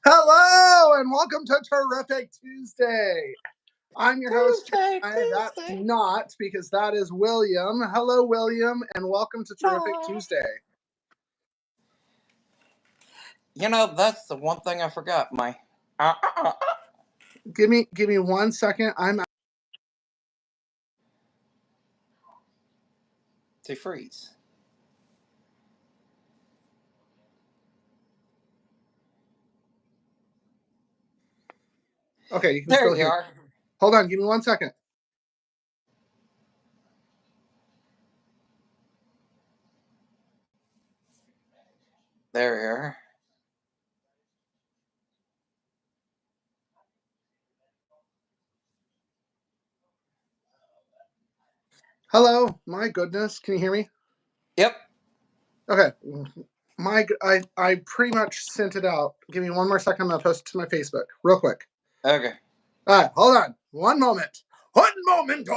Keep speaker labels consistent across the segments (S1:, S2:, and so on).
S1: Hello and welcome to Terrific Tuesday. I'm your host,
S2: Tuesday,
S1: Jeremiah. That's
S2: Tuesday.
S1: not because that is William. Hello, William, and welcome to Terrific
S2: No.
S1: Tuesday.
S2: That's the one thing I forgot. My
S1: Give me 1 second. I'm
S2: to freeze.
S1: okay. You can
S2: There
S1: still
S2: you
S1: hear.
S2: are.
S1: Hold on. Give me 1 second.
S2: There you are.
S1: Hello. My goodness. Can you hear me?
S2: Yep.
S1: Okay. I pretty much sent it out. Give me 1 more second. I'm gonna post it to my Facebook real quick.
S2: Okay.
S1: All right. Hold on. 1 moment. 1 momento.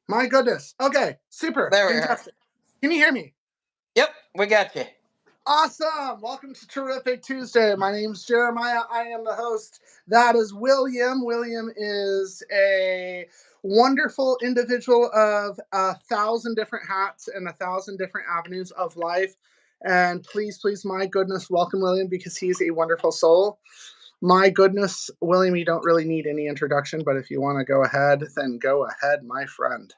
S1: My goodness. Okay. Super.
S2: There we are.
S1: Fantastic. Can you hear me?
S2: Yep. We got you.
S1: Awesome! Welcome to Terrific Tuesday. My name's Jeremiah. I am the host. That is William. William is a wonderful individual of 1,000 different hats and 1,000 different avenues of life. And please, my goodness, welcome William because he's a wonderful soul. My goodness, William, you don't really need any introduction, but if you want to go ahead, then go ahead, my friend.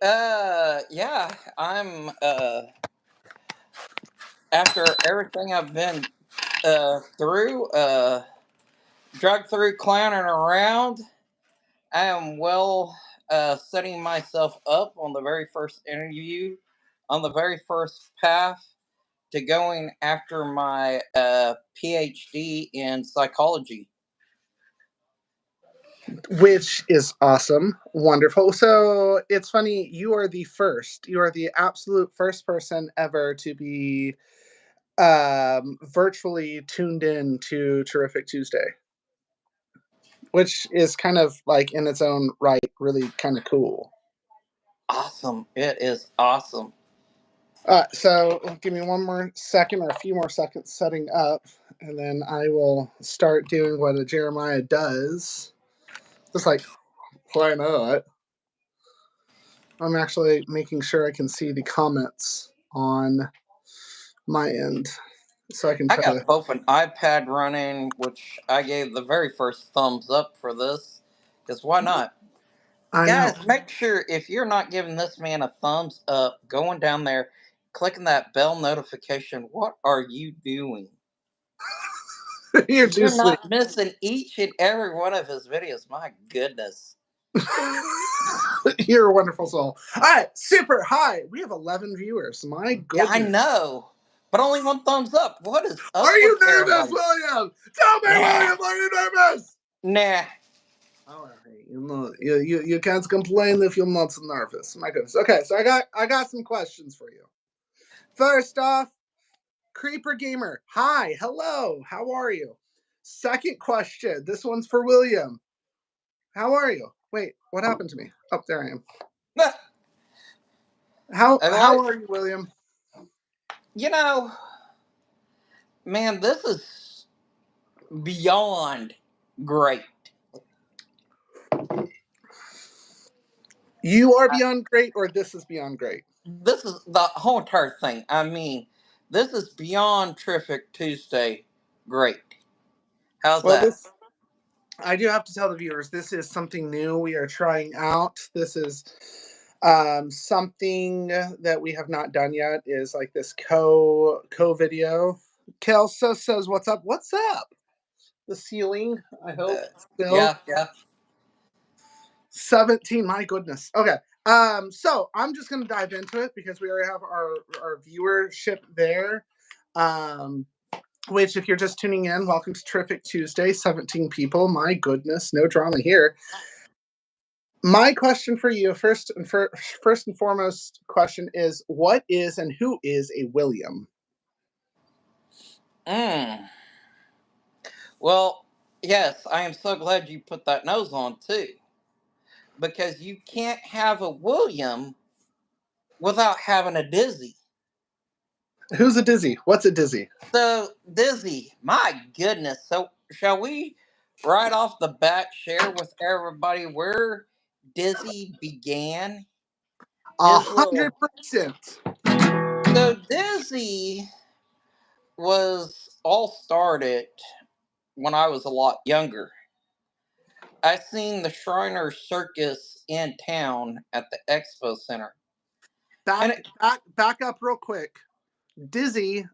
S2: Yeah. I'm after everything I've been through, drug through, clowning around. I am setting myself up on the very first interview, on the very first path to going after my PhD in psychology.
S1: Which is awesome. Wonderful. So it's funny, you are the first, you are the absolute first person ever to be virtually tuned in to Terrific Tuesday, which is kind of like in its own right, really kind of cool.
S2: Awesome. It is awesome.
S1: So give me 1 more second or a few more seconds setting up, and then I will start doing what a Jeremiah does. Just like, why not? I'm actually making sure I can see the comments on my end, so I can
S2: I
S1: try
S2: got
S1: to.
S2: both an iPad running, which I gave the very first thumbs up for this, because why not?
S1: I know.
S2: Guys, make sure if you're not giving this man a thumbs up, going down there, clicking that bell notification, what are you doing?
S1: You're too
S2: You're
S1: sweet.
S2: not missing each and every one of his videos. My goodness.
S1: You're a wonderful soul. All right, super. Hi, we have 11 viewers. My
S2: Yeah, I
S1: goodness.
S2: know. But only one thumbs up. What is
S1: Are
S2: up with
S1: you nervous,
S2: everybody?
S1: William? Tell me,
S2: Nah.
S1: William, are you nervous?
S2: Nah.
S1: All right, you can't complain if you're not nervous. My goodness. Okay, so I got some questions for you. First off, Creeper Gamer. Hi, hello. How are you? Second question. This one's for William. How are you? Wait, what happened to me? Oh, there I am.
S2: Nah.
S1: How
S2: Like,
S1: are you, William?
S2: you know, man, this is beyond great.
S1: You are beyond great, or this is beyond great?
S2: This is the whole entire thing. I mean, this is beyond Terrific Tuesday great. How's
S1: Well,
S2: that?
S1: this I do have to tell the viewers this is something new we are trying out. This is something that we have not done yet. Is like this co video. Kelsa says, "What's up? What's up?" The ceiling. I hope still.
S2: Yeah, yeah.
S1: 17. My goodness. Okay. So I'm just gonna dive into it because we already have our viewership there. Um, which, if you're just tuning in, welcome to Terrific Tuesday. 17 people. My goodness, no drama here. My question for you, first and foremost, question is: what is and who is a William?
S2: Mm. Well, yes, I am so glad you put that nose on too, because you can't have a William without having a Dizzy.
S1: Who's a Dizzy? What's a Dizzy?
S2: So, Dizzy, my goodness. So, shall we right off the bat share with everybody where Dizzy began?
S1: A
S2: His
S1: hundred
S2: little.
S1: percent.
S2: So, Dizzy was all started when I was a lot younger. I seen the Shriner Circus in town at the Expo Center. And
S1: Back, back up real quick. Dizzy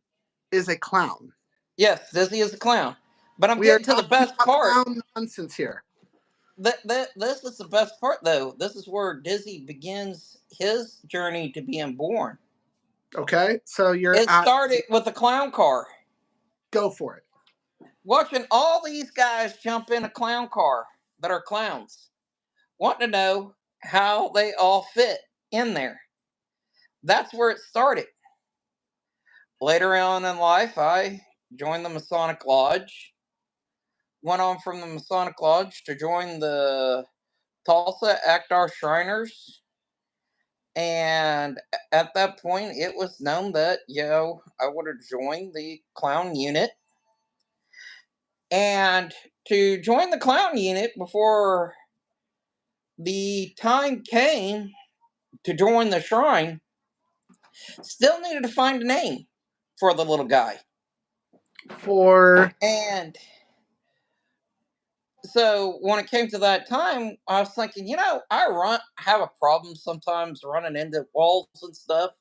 S1: is a clown.
S2: yes, Dizzy is a clown. But I'm
S1: We are
S2: getting to the
S1: talking
S2: best
S1: about
S2: part.
S1: clown nonsense here.
S2: This is the best part, though. This is where Dizzy begins his journey to being born.
S1: Okay, so you're
S2: It
S1: at
S2: started with a clown car.
S1: go for it.
S2: Watching all these guys jump in a clown car that are clowns. Wanting to know how they all fit in there. That's where it started. Later on in life, I joined the Masonic Lodge. Went on from the Masonic Lodge to join the Tulsa Actar Shriners. And at that point, it was known that, I would have joined the clown unit. And to join the clown unit before the time came to join the shrine, still needed to find a name for the little guy.
S1: For
S2: And so when it came to that time, I was thinking, have a problem sometimes running into walls and stuff.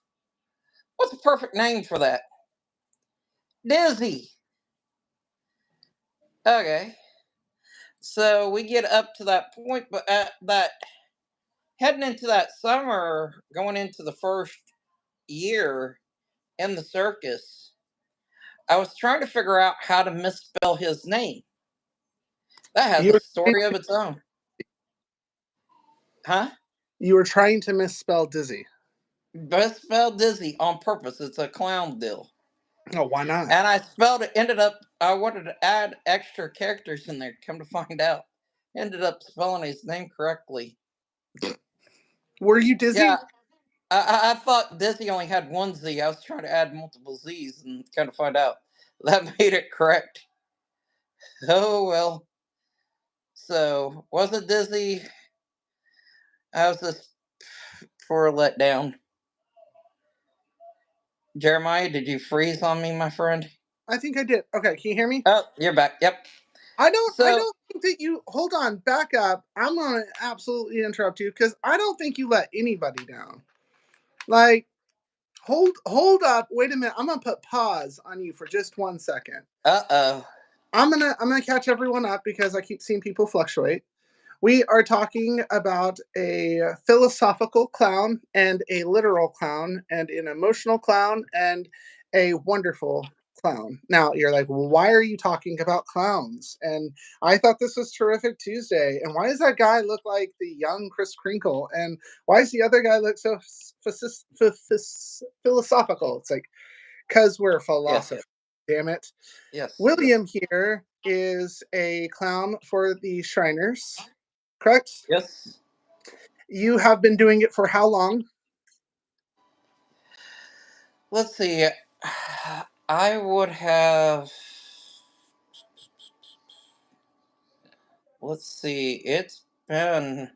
S2: What's the perfect name for that? Dizzy. Okay. So we get up to that point, but at that heading into that summer, going into the first year in the circus, I was trying to figure out how to misspell his name. That has
S1: you
S2: a
S1: were
S2: story of its own. Huh?
S1: you were trying to misspell Dizzy.
S2: Misspelled Dizzy on purpose. It's a clown deal.
S1: Oh, why not?
S2: And I spelled it, ended up, I wanted to add extra characters in there. Come to find out, ended up spelling his name correctly.
S1: Were you
S2: Yeah,
S1: Dizzy?
S2: I thought Dizzy only had one Z. I was trying to add multiple Z's and kind of find out that made it correct. Oh well. So was it Dizzy? I was just for a letdown. Jeremiah, did you freeze on me, my friend?
S1: I think I did. Okay, can you hear me?
S2: Oh, you're back. Yep.
S1: I
S2: So
S1: don't think that you hold on, back up. I'm gonna absolutely interrupt you because I don't think you let anybody down. Like, hold up, wait a minute. I'm gonna put pause on you for just 1 second.
S2: oh.
S1: I'm gonna catch everyone up because I keep seeing people fluctuate. We are talking about a philosophical clown and a literal clown and an emotional clown and a wonderful clown. Now you're like, well, why are you talking about clowns? And I thought this was Terrific Tuesday. And why does that guy look like the young Chris Crinkle? And why does the other guy look so philosophical? It's like, because we're
S2: Yes.
S1: philosophers. Damn it.
S2: Yes.
S1: William here is a clown for the Shriners, correct?
S2: Yes.
S1: You have been doing it for how long?
S2: Let's see. I would have. Let's see. It's been.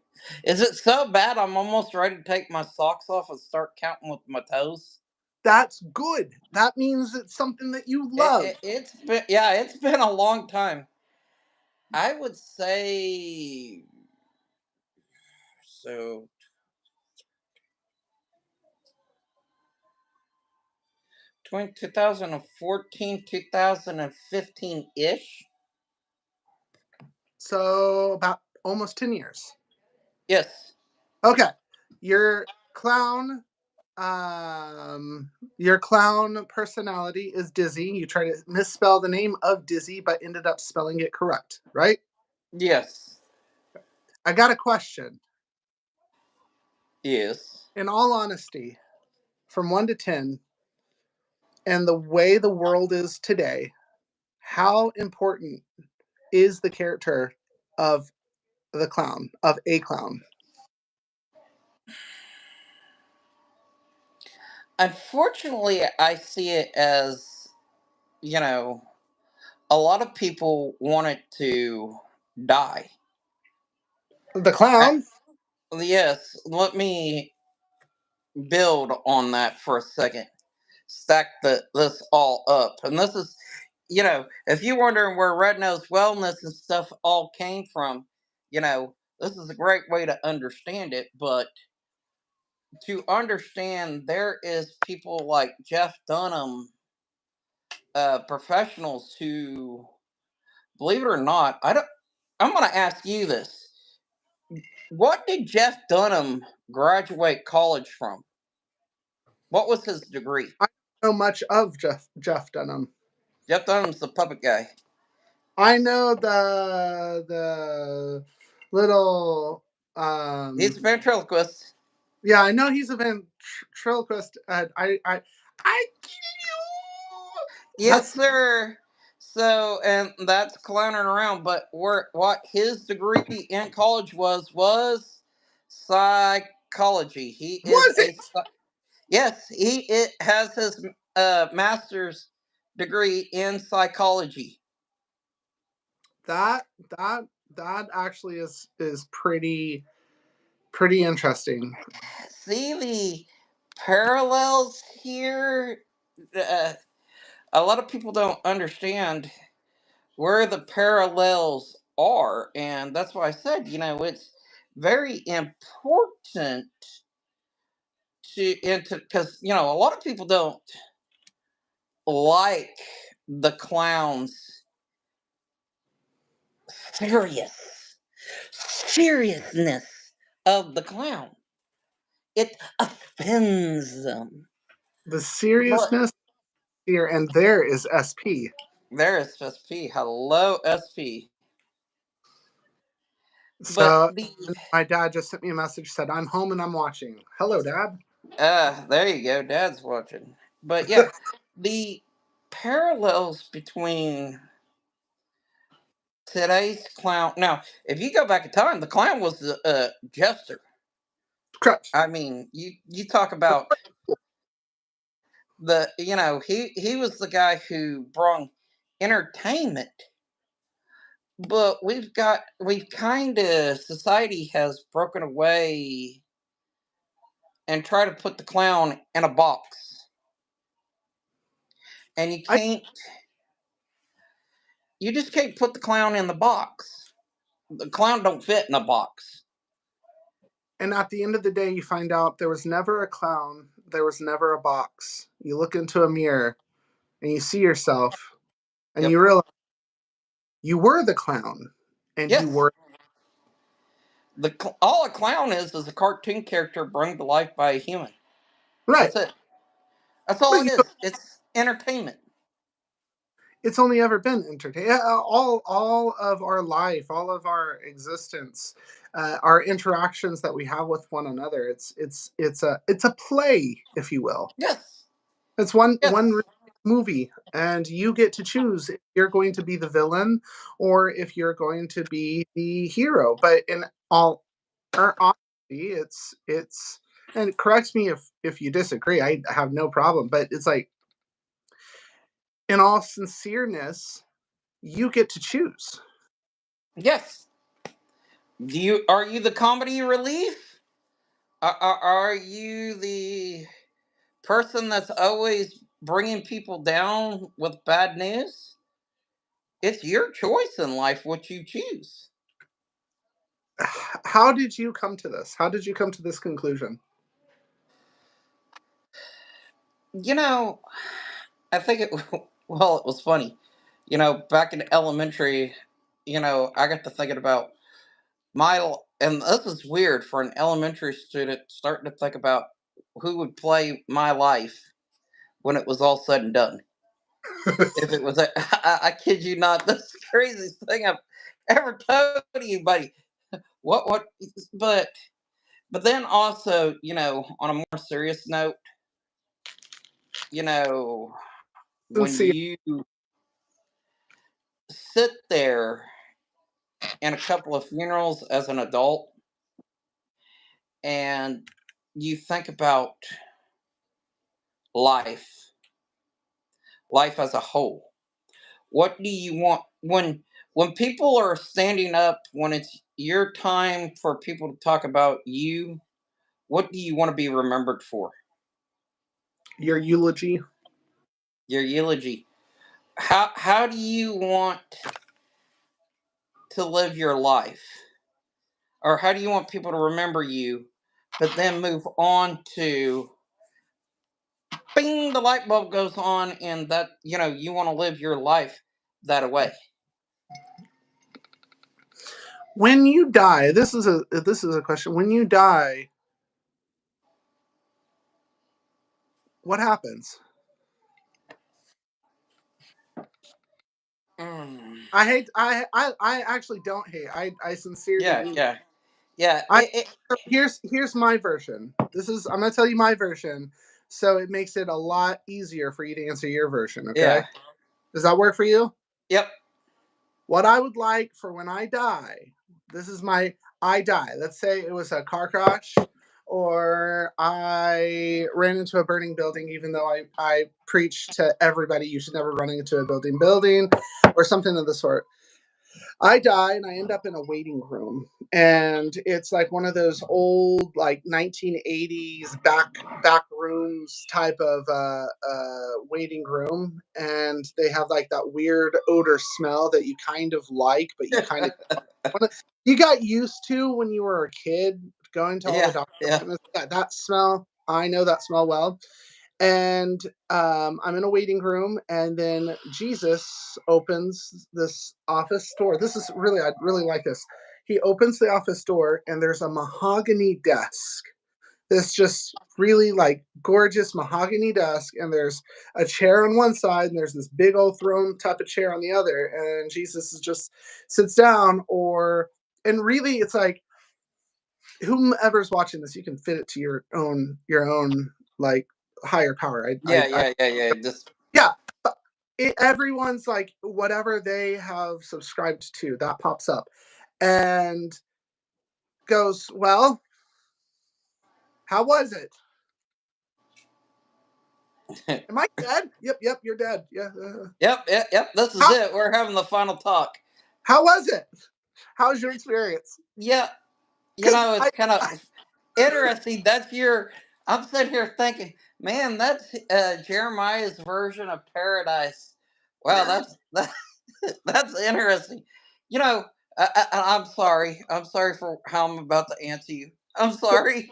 S2: Is it so bad? I'm almost ready to take my socks off and start counting with my toes.
S1: That's good. That means it's something that you
S2: It,
S1: love.
S2: it, it's been, yeah, it's been a long time. I would say so. 2014, 2015 ish.
S1: So about almost 10 years.
S2: Yes.
S1: Okay. Your clown um your clown personality is Dizzy. You try to misspell the name of Dizzy but ended up spelling it correct, right?
S2: Yes.
S1: I got a question.
S2: Yes.
S1: In all honesty, from 1 to 10, and the way the world is today, how important is the character of the clown, of a clown?
S2: Unfortunately, I see it as, you know, a lot of people want it to die.
S1: The
S2: I,
S1: clown?
S2: yes, let me build on that for a second. Stack this all up. And this is, if you're wondering where Red Nose Wellness and stuff all came from, this is a great way to understand it. But to understand, there is people like Jeff Dunham, professionals who, believe it or not, I don't. I'm going to ask you this: what did Jeff Dunham graduate college from? What was his degree?
S1: I don't know much of Jeff Dunham.
S2: Jeff Dunham's the puppet guy.
S1: I know the little
S2: He's
S1: um
S2: a ventriloquist.
S1: yeah, I know he's a ventriloquist. I
S2: Yes,
S1: that's
S2: sir. So, and that's clowning around. But what his degree in college was psychology. He is
S1: was it
S2: yes. Has his master's degree in psychology.
S1: that that that actually is pretty interesting.
S2: See the parallels here. Uh, a lot of people don't understand where the parallels are, and that's why I said, it's very important to into because a lot of people don't like the clown's serious seriousness of the clown. It offends them.
S1: The
S2: But
S1: seriousness here and there is SP.
S2: there is SP. Hello, SP. But
S1: So my dad just sent me a message, said I'm home and I'm watching. Hello, Dad.
S2: there you go, Dad's watching. But yeah, the parallels between today's clown. Now, if you go back in time, the clown was a jester.
S1: Correct.
S2: I mean, you talk about he was the guy who brought entertainment. But we've kind of society has broken away and try to put the clown in a box, and
S1: I
S2: you just can't put the clown in the box. The clown don't fit in a box.
S1: And at the end of the day, you find out there was never a clown, there was never a box. You look into a mirror and you see yourself and
S2: Yep.
S1: you realize you were the clown and you
S2: Yes.
S1: were
S2: All a clown is a cartoon character brought to life by a human.
S1: right.
S2: That's it. That's all
S1: But
S2: it is. It's entertainment.
S1: it's only ever been entertaining. All of our life, all of our existence, our interactions that we have with one another. It's a play, if you will.
S2: Yes.
S1: It's one
S2: Yes.
S1: movie, and you get to choose if you're going to be the villain or if you're going to be the hero. But in all honesty, it's and correct me if you disagree. I have no problem. But it's like in all sincereness, you get to choose.
S2: Yes. Are you the comedy relief? Are you the person that's always bringing people down with bad news? It's your choice in life what you choose.
S1: How did you come to this? How did you come to this conclusion?
S2: You know, I think it. Well, it was funny. Back in elementary, I got to thinking about my and this is weird for an elementary student starting to think about who would play my life when it was all said and done. If it was, I kid you not, that's the craziest thing I've ever told anybody. What? But but then also, on a more serious note, you know, when
S1: Sincere.
S2: you sit there in a couple of funerals as an adult and you think about life, life as a whole. What do you want when people are standing up when it's your time for people to talk about you? What do you want to be remembered for?
S1: Your eulogy.
S2: Your eulogy. How do you want to live your life? Or how do you want people to remember you? But then move on to bing, the light bulb goes on, and that you want to live your life that way.
S1: When you die, this is a question. When you die, what happens?
S2: Mm.
S1: I hate. I actually don't hate. I sincerely
S2: Yeah,
S1: do.
S2: yeah, yeah.
S1: I here's my version. I'm gonna tell you my version, so it makes it a lot easier for you to answer your version. Okay?
S2: Yeah.
S1: Does that work for you?
S2: Yep.
S1: What I would like for when I die, this is my I die. Let's say it was a car crash or I ran into a burning building, even though I preach to everybody you should never run into a building or something of the sort. I die and I end up in a waiting room. And it's like one of those old like 1980s back rooms type of waiting room, and they have like that weird odor smell that you kind of like, but you kind of you got used to when you were a kid going to all the
S2: Yeah,
S1: doctor
S2: yeah.
S1: appointments. That smell, I know that smell well. And I'm in a waiting room, and then Jesus opens this office door. This is really, I really like this. He opens the office door, and there's a mahogany desk. This just really like gorgeous mahogany desk, and there's a chair on one side, and there's this big old throne type of chair on the other. And Jesus is just sits down, and really, it's like whomever's watching this, you can fit it to your own like higher power.
S2: Yeah, yeah, yeah, yeah. Just
S1: Yeah, everyone's like whatever they have subscribed to that pops up and goes, well, how was it? Am I dead? Yep, you're dead. Yeah.
S2: yep, yep, yep. This is
S1: How
S2: it. We're having the final talk.
S1: how was it? How's your experience?
S2: Yeah,
S1: Because
S2: it's kind of interesting. That's your. I'm sitting here thinking, man, that's Jeremiah's version of paradise. Wow, that's interesting. You know, I'm sorry. I'm sorry for how I'm about to answer you. I'm sorry.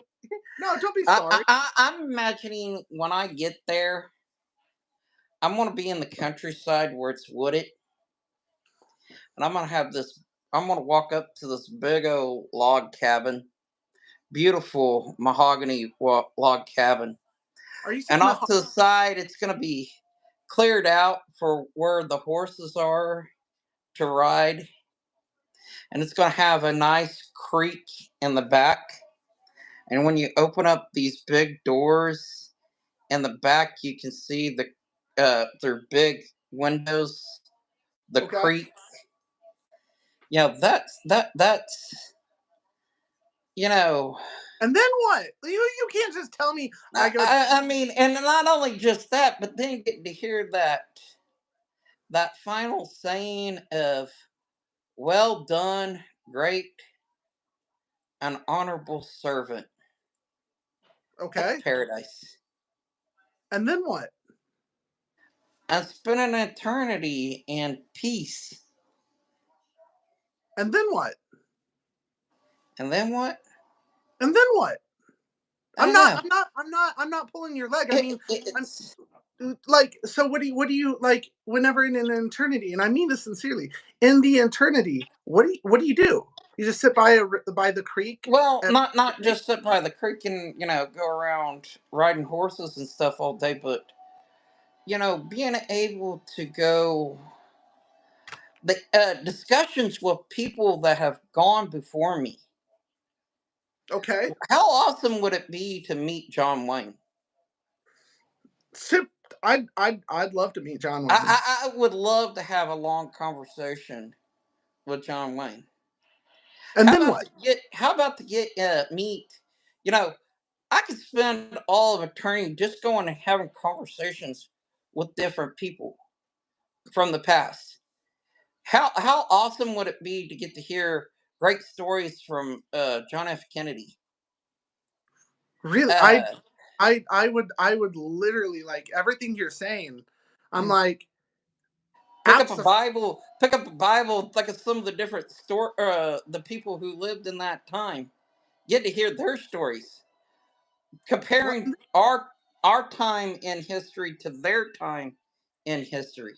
S1: no, don't be sorry.
S2: I'm imagining when I get there, I'm gonna be in the countryside where it's wooded, and I'm gonna have this. I'm gonna walk up to this big old log cabin, beautiful mahogany log cabin,
S1: Are you
S2: and
S1: saying
S2: off to the side, it's gonna be cleared out for where the horses are to ride, and it's gonna have a nice creek in the back. And when you open up these big doors in the back, you can see their big windows, the
S1: okay?
S2: creek. That's you know
S1: And then what? You can't just tell me I
S2: I,
S1: go.
S2: I I mean, and not only just that, but then you get to hear that final saying of "Well done, great and honorable servant." That's
S1: Okay,
S2: paradise.
S1: and then what?
S2: And spend an eternity in peace.
S1: And then what?
S2: And then what?
S1: And then what?
S2: I don't know.
S1: I'm not pulling your leg. I
S2: It,
S1: mean, I'm
S2: it's
S1: like, so what do you like whenever in an eternity, and I mean this sincerely, in the eternity, what do you do? You just sit by the creek.
S2: Well,
S1: Every
S2: not
S1: day?
S2: just sit by the creek and go around riding horses and stuff all day, but being able to go the discussions with people that have gone before me.
S1: Okay.
S2: How awesome would it be to meet John Wayne?
S1: Sit. I'd love to meet John
S2: I,
S1: Wayne.
S2: I would love to have a long conversation with John Wayne.
S1: And then what?
S2: How about to get meet? You know, I could spend all of eternity just going and having conversations with different people from the past. How awesome would it be to get to hear great stories from John F. Kennedy?
S1: Really,
S2: Uh,
S1: I would literally like everything you're saying. I'm like, absolutely.
S2: pick up a Bible, think of some of the different the people who lived in that time. Get to hear their stories, comparing our time in history to their time in history.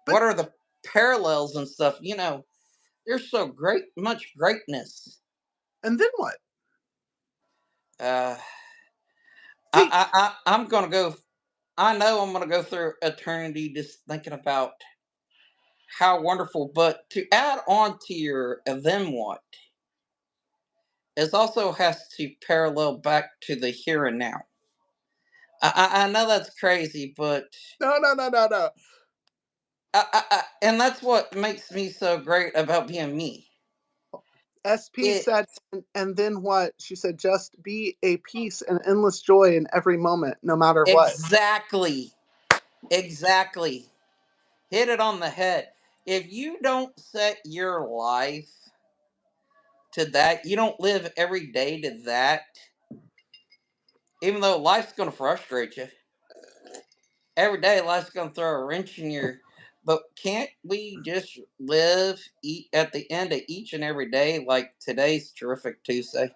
S1: But
S2: What are the parallels and stuff? There's so much greatness.
S1: and then what?
S2: Uh,
S1: See,
S2: I'm gonna go. I know I'm gonna go through eternity just thinking about how wonderful. But to add on to your then what, it also has to parallel back to the here and now. I know that's crazy, but
S1: no, no, no, no, no.
S2: and that's what makes me so great about being me.
S1: SP
S2: It
S1: said, and then what? She said, just be a peace and endless joy in every moment, no matter what.
S2: exactly, exactly hit it on the head. If you don't set your life to that, you don't live every day to that. Even though life's gonna frustrate you, every day life's gonna throw a wrench in your. But can't we just live at the end of each and every day like today's terrific Tuesday?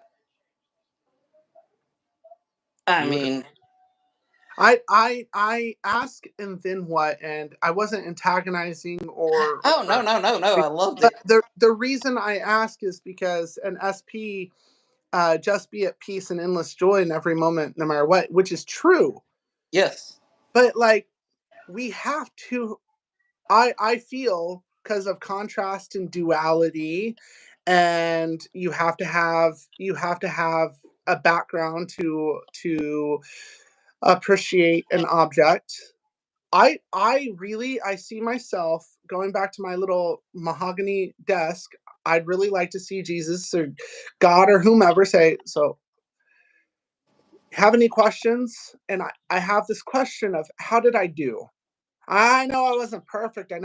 S2: I
S1: Beautiful.
S2: mean,
S1: I ask and then what, and I wasn't antagonizing
S2: oh no
S1: or
S2: no no no, I loved
S1: but
S2: it.
S1: the reason I ask is because an SP just be at peace and endless joy in every moment, no matter what, which is true.
S2: Yes.
S1: But like we have to I feel because of contrast and duality, and you have to have a background to appreciate an object. I really I see myself going back to my little mahogany desk. I'd really like to see Jesus or God or whomever say, so have any questions? And I have this question of how did I do? I know I wasn't perfect. I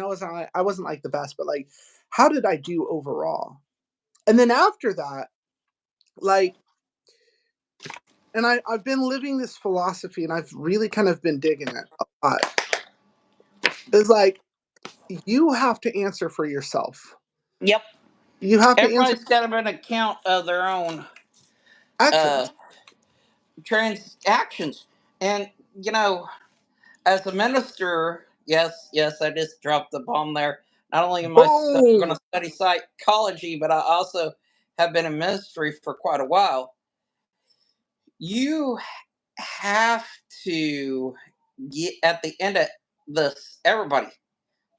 S1: wasn't like the best, but like, how did I do overall? And then after that, like, and I've been living this philosophy and I've really kind of been digging it a lot. Is like, you have to answer for yourself.
S2: Yep.
S1: You have to answer.
S2: Everybody's got an account of their own uh,
S1: Actions.
S2: transactions, and you know, as a minister, yes, yes, I just dropped the bomb there. Not only am I going
S1: Boom.
S2: to study psychology, but I also have been in ministry for quite a while. You have to get at the end of this. Everybody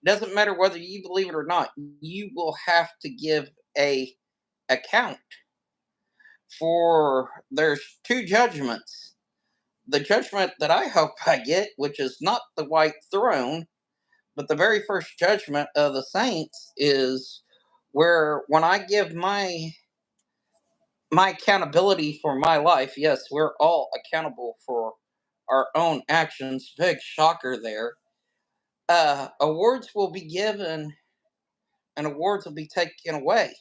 S2: doesn't matter whether you believe it or not. You will have to give a account for. There's two judgments. The judgment that I hope I get, which is not the white throne, but the very first judgment of the saints is where when I give my accountability for my life, yes, we're all accountable for our own actions. Big shocker there. Awards will be given and awards will be taken away.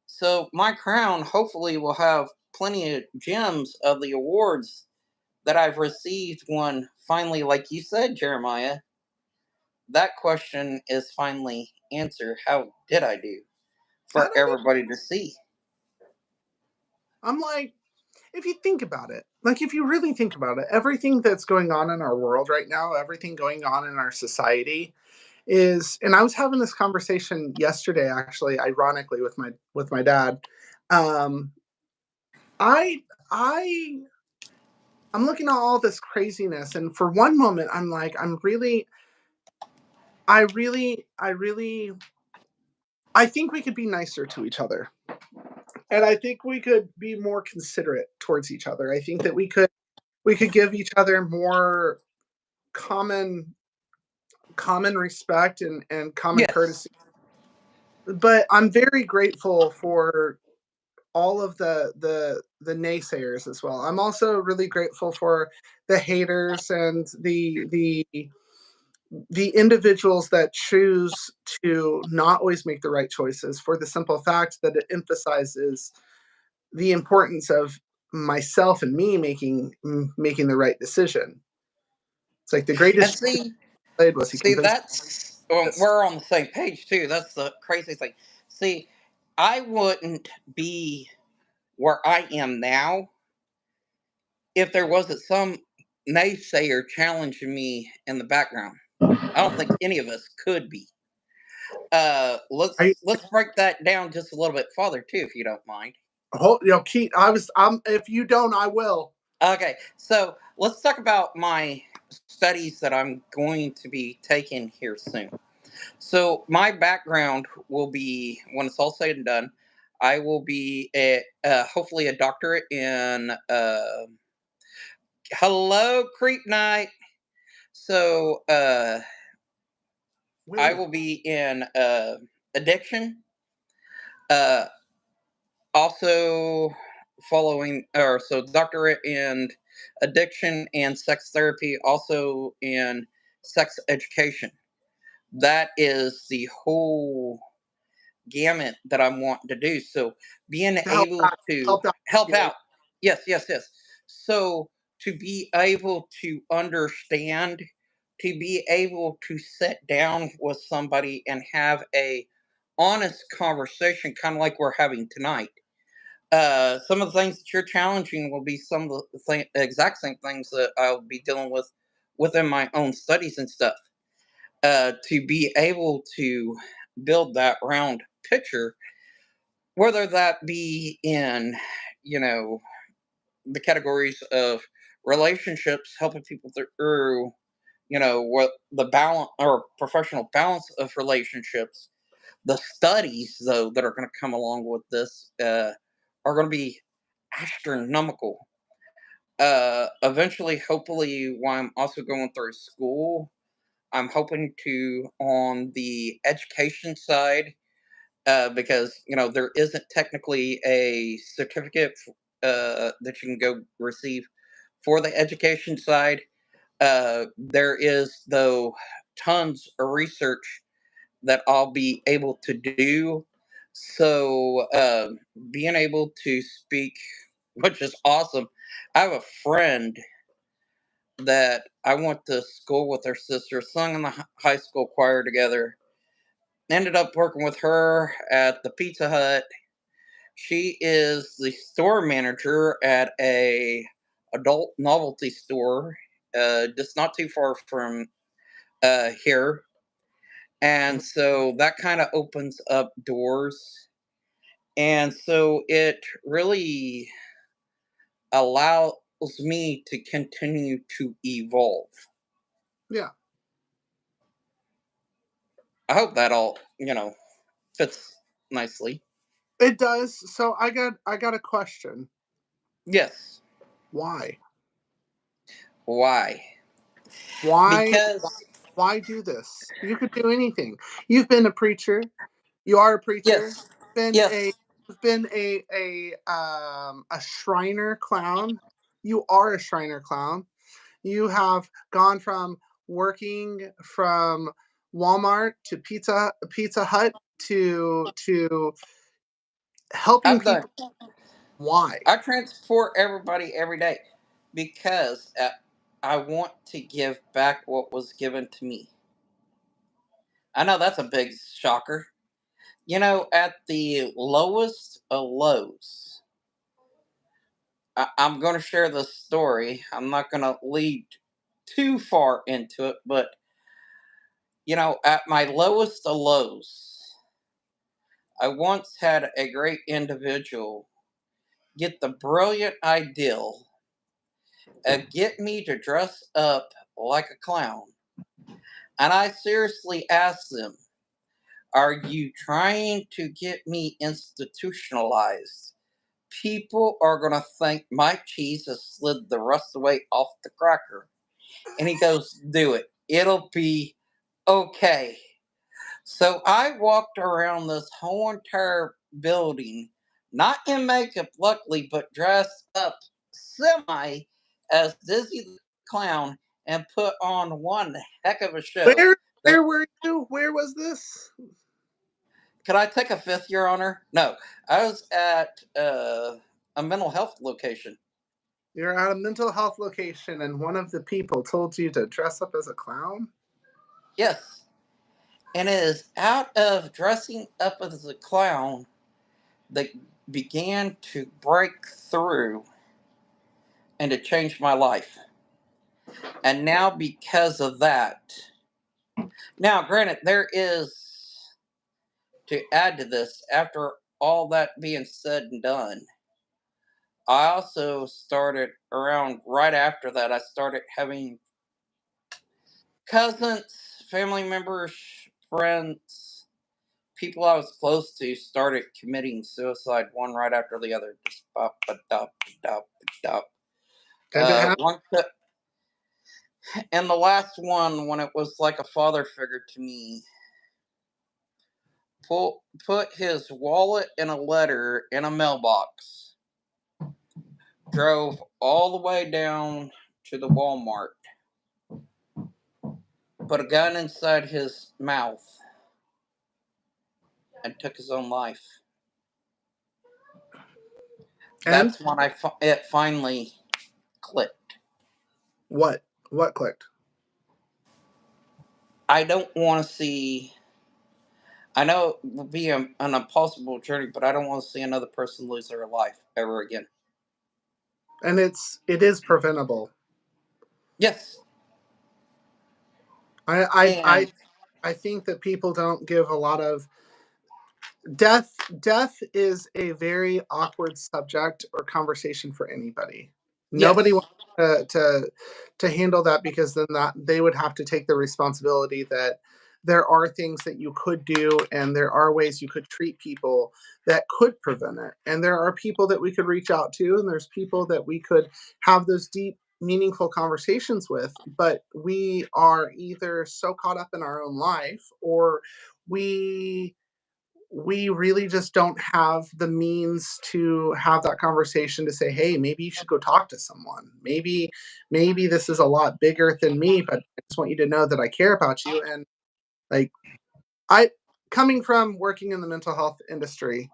S2: So my crown hopefully will have plenty of gems of the awards that I've received when finally, like you said, Jeremiah, that question is finally answered. How did I do?
S1: How
S2: For
S1: did I do?
S2: everybody to see.
S1: I'm like, if you think about it, like if you really think about it, everything that's going on in our world right now, everything going on in our society, is, and I was having this conversation yesterday, actually, ironically, with my dad. Um, I I I'm looking at all this craziness, and for one moment, I'm like, I think we could be nicer to each other, and I think we could be more considerate towards each other. I think that we could give each other more common common respect and common
S2: Yes.
S1: courtesy. But I'm very grateful for all of the naysayers as well. I'm also really grateful for the haters and the individuals that choose to not always make the right choices, for the simple fact that it emphasizes the importance of myself and me making the right decision. It's like the
S2: And
S1: greatest trick
S2: see,
S1: he played was he
S2: see,
S1: convinced
S2: that's
S1: us.
S2: we're on the same page too. That's the crazy thing. See, I wouldn't be where I am now if there wasn't some naysayer challenging me in the background. I don't think any of us could be.
S1: I
S2: Let's break that down just a little bit farther too, if you don't mind.
S1: hold, Keith. I'm. If you don't, I will.
S2: Okay, so let's talk about my studies that I'm going to be taking here soon. So my background will be, when it's all said and done, I will be hopefully a doctorate in hello creep night. So I
S1: William.
S2: will be in addiction. Uh, Also following, or so doctorate in addiction and sex therapy, also in sex education. That is the whole gamut that I'm wanting to do. So being
S1: To
S2: able to
S1: help out
S2: help
S1: population.
S2: out, yes, yes, yes. So to be able to understand, to be able to sit down with somebody and have a honest conversation, kind of like we're having tonight. Some of the things that you're challenging will be some of the exact same things that I'll be dealing with within my own studies and stuff. To be able to build that round picture, whether that be in, you know, the categories of relationships, helping people through, what the balance or professional balance of relationships. The studies, though, that are going to come along with this are going to be astronomical. Eventually, hopefully, while I'm also going through school, I'm hoping to, on the education side, because there isn't technically a certificate that you can go receive for the education side. There is, though, tons of research that I'll be able to do. So being able to speak, which is awesome. I have a friend that I went to school with her sister, sung in the high school choir together. Ended up working with her at the Pizza Hut. She is the store manager at a adult novelty store, just not too far from here. And so that kind of opens up doors. And so it really allows me to continue to evolve.
S1: Yeah,
S2: I hope that all, fits nicely.
S1: it does. So I got a question.
S2: Yes.
S1: Why?
S2: Why?
S1: Why
S2: Because,
S1: why do this? You could do anything. You've been a preacher. You are a preacher.
S2: yes,
S1: Been a
S2: yes,
S1: you've been a Shriner clown. You are a Shriner clown. You have gone from working from Walmart to Pizza Hut to helping
S2: I've done.
S1: people. Why?
S2: I transport everybody every day because I want to give back what was given to me. I know that's a big shocker. At the lowest of lows, I'm going to share this story. I'm not going to lead too far into it, but At my lowest of lows, I once had a great individual get the brilliant idea get me to dress up like a clown. And I seriously asked them, are you trying to get me institutionalized? People are going to think my cheese has slid the rest of the way off the cracker. And he goes, do it. It'll be okay. So I walked around this whole entire building, not in makeup, luckily, but dressed up semi as Dizzy the Clown and put on one heck of a show.
S1: Where
S2: There,
S1: where were you? Where was this?
S2: could I take a fifth, Your Honor? No, I was at a mental health location.
S1: You're at a mental health location, and one of the people told you to dress up as a clown.
S2: Yes, and it is out of dressing up as a clown that began to break through and to change my life. And now, because of that, now, granted, there is to add to this, after all that being said and done, I also started around right after that, I started having cousins, family members, friends, people I was close to started committing suicide one right after the other. Just pop, a dop, dop, dop.
S1: And it happened.
S2: One, and the last one, when it was like a father figure to me, put his wallet and a letter in a mailbox, drove all the way down to the Walmart, put a gun inside his mouth, and took his own life.
S1: And
S2: That's when it finally clicked.
S1: what? What clicked?
S2: I don't want to see. I know it will be an impossible journey, but I don't want to see another person lose their life ever again.
S1: And it is preventable.
S2: Yes,
S1: I I I
S2: and
S1: I think that people don't give a lot of death is a very awkward subject or conversation for anybody. Nobody
S2: yes,
S1: wants to handle that, because then that they would have to take the responsibility that there are things that you could do, and there are ways you could treat people that could prevent it, and there are people that we could reach out to, and there's people that we could have those deep meaningful conversations with, but we are either so caught up in our own life, or we we really just don't have the means to have that conversation to say, hey, maybe you should go talk to someone. Maybe this is a lot bigger than me, but I just want you to know that I care about you. And like, I coming from working in the mental health industry,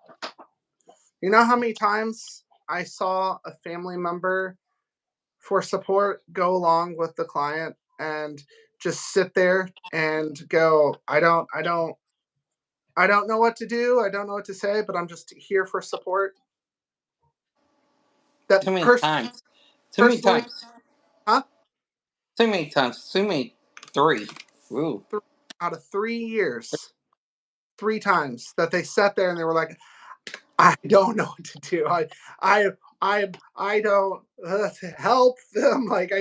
S1: you know how many times I saw a family member for support go along with the client and just sit there and go, I don't know what to do. I don't know what to say, but I'm just here for support. That
S2: too many
S1: person
S2: times, too many
S1: personally,
S2: times,
S1: huh?
S2: too many times, too many. Three. Ooh.
S1: Three out of 3 years, 3 times that they sat there and they were like, I don't know what to do. I, I don't help them. Like,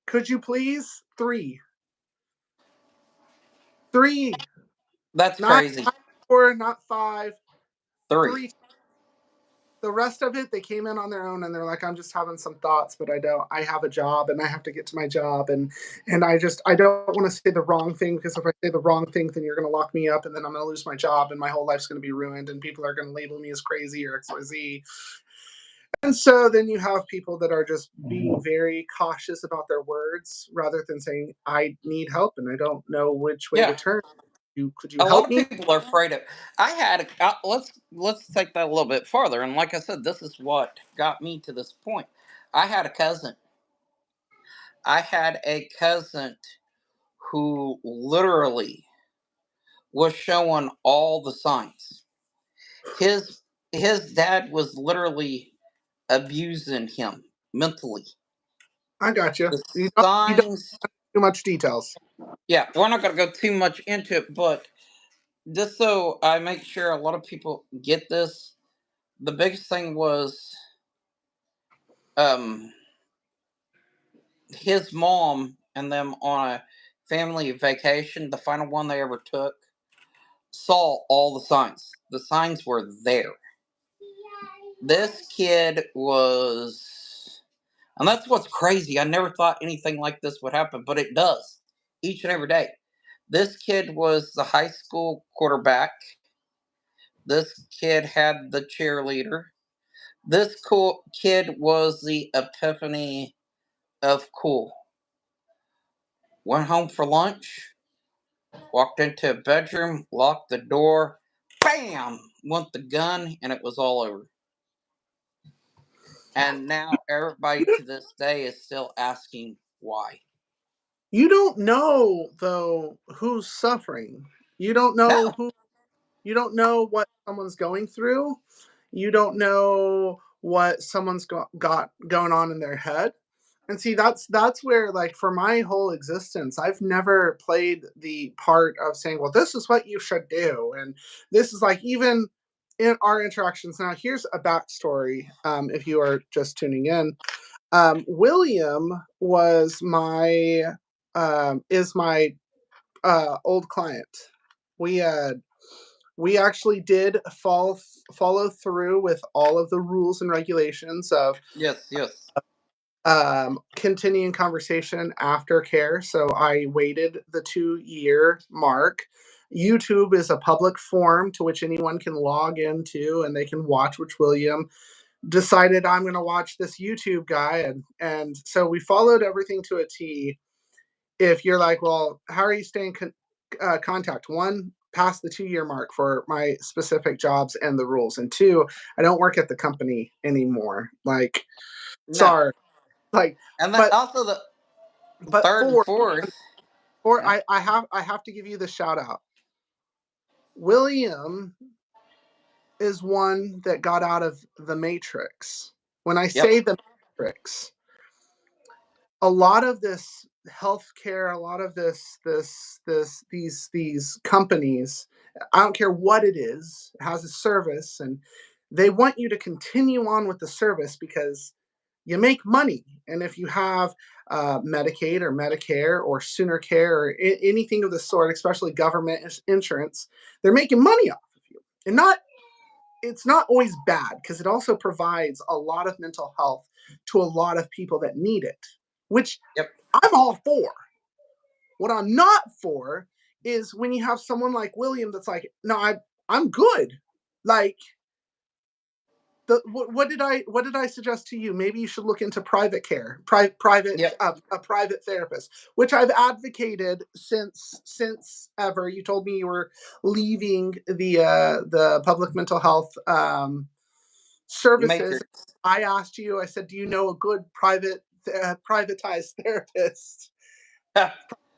S1: could you please? Three,
S2: That's
S1: not
S2: crazy.
S1: not four, not five,
S2: Three.
S1: three. The rest of it, they came in on their own and they're like, I'm just having some thoughts, but I have a job and I have to get to my job. And I don't want to say the wrong thing, because if I say the wrong thing, then you're going to lock me up and then I'm going to lose my job and my whole life's going to be ruined and people are going to label me as crazy or XYZ. And so then you have people that are just being very cautious about their words rather than saying, I need help and I don't know which way to
S2: Yeah.
S1: turn. Could you
S2: A lot
S1: help
S2: of
S1: me?
S2: people are afraid of. I had. Let's take that a little bit farther. And like I said, this is what got me to this point. I had a cousin. I had a cousin who literally was showing all the signs. His dad was literally abusing him mentally.
S1: I got you.
S2: The
S1: You don't
S2: signs.
S1: too much details.
S2: Yeah, we're not going to go too much into it, but just so I make sure a lot of people get this, the biggest thing was um his mom and them on a family vacation, the final one they ever took, saw all the signs. The signs were there. This kid was, and that's what's crazy. I never thought anything like this would happen, but it does each and every day. This kid was the high school quarterback. This kid had the cheerleader. This cool kid was the epiphany of cool. Went home for lunch, walked into a bedroom, locked the door, bam, went the gun, and it was all over. And now everybody to this day is still asking why.
S1: You don't know though who's suffering. You don't know
S2: No,
S1: who you don't know what someone's going through. You don't know what someone's got going on in their head. And see, that's where, like, for my whole existence, I've never played the part of saying, well, this is what you should do. And this is like, even in our interactions. Now, here's a backstory, if you are just tuning in. William was my is my old client. We we actually did follow through with all of the rules and regulations of
S2: yes, yes,
S1: continuing conversation after care. So I waited the 2 year mark. YouTube is a public forum to which anyone can log into and they can watch, which William decided I'm going to watch this YouTube guy. And so we followed everything to a T. If you're like, well, how are you staying contact? One, past the 2 year mark for my specific jobs and the rules. And two, I don't work at the company anymore. Like,
S2: no.
S1: sorry. Like,
S2: And then
S1: but
S2: also the
S1: but
S2: third and fourth. Yeah,
S1: I have to give you the shout out. William is one that got out of the matrix. When I
S2: yep,
S1: say the matrix, a lot of this healthcare, a lot of these companies, I don't care what it is, it has a service, and they want you to continue on with the service because you make money. And if you have Medicaid or Medicare or Sooner Care or anything of the sort, especially government insurance, they're making money off of you. And not it's not always bad because it also provides a lot of mental health to a lot of people that need it, which
S2: yep,
S1: I'm all for. What I'm not for is when you have someone like William that's like, no, I'm good. Like, what did I suggest to you? Maybe you should look into private care,
S2: yep.
S1: a private therapist, which I've advocated since ever. You told me you were leaving the public mental health services.
S2: Matrix.
S1: I asked you. I said, do you know a good privatized therapist,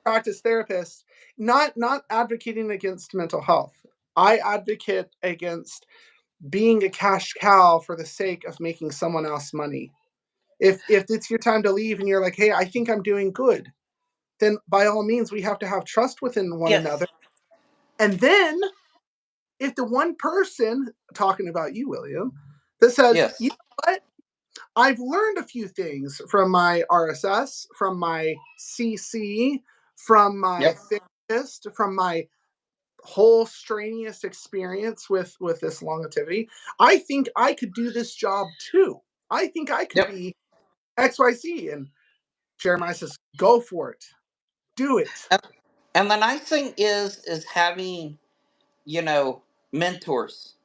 S1: practice therapist? Not advocating against mental health. I advocate against being a cash cow for the sake of making someone else money. If it's your time to leave and you're like, hey, I think I'm doing good, then by all means we have to have trust within one another.
S2: Yes,
S1: And then if the one person, talking about you, William, that says, you
S2: yes,
S1: know what, I've learned a few things from my RSS, from my CC, from my
S2: yep,
S1: therapist, from my whole strenuous experience with this longevity. I think I could do this job too. I think I could
S2: yep.
S1: be XYZ. And Jeremiah says, go for it. Do it.
S2: And, and the nice thing is having, you know, mentors.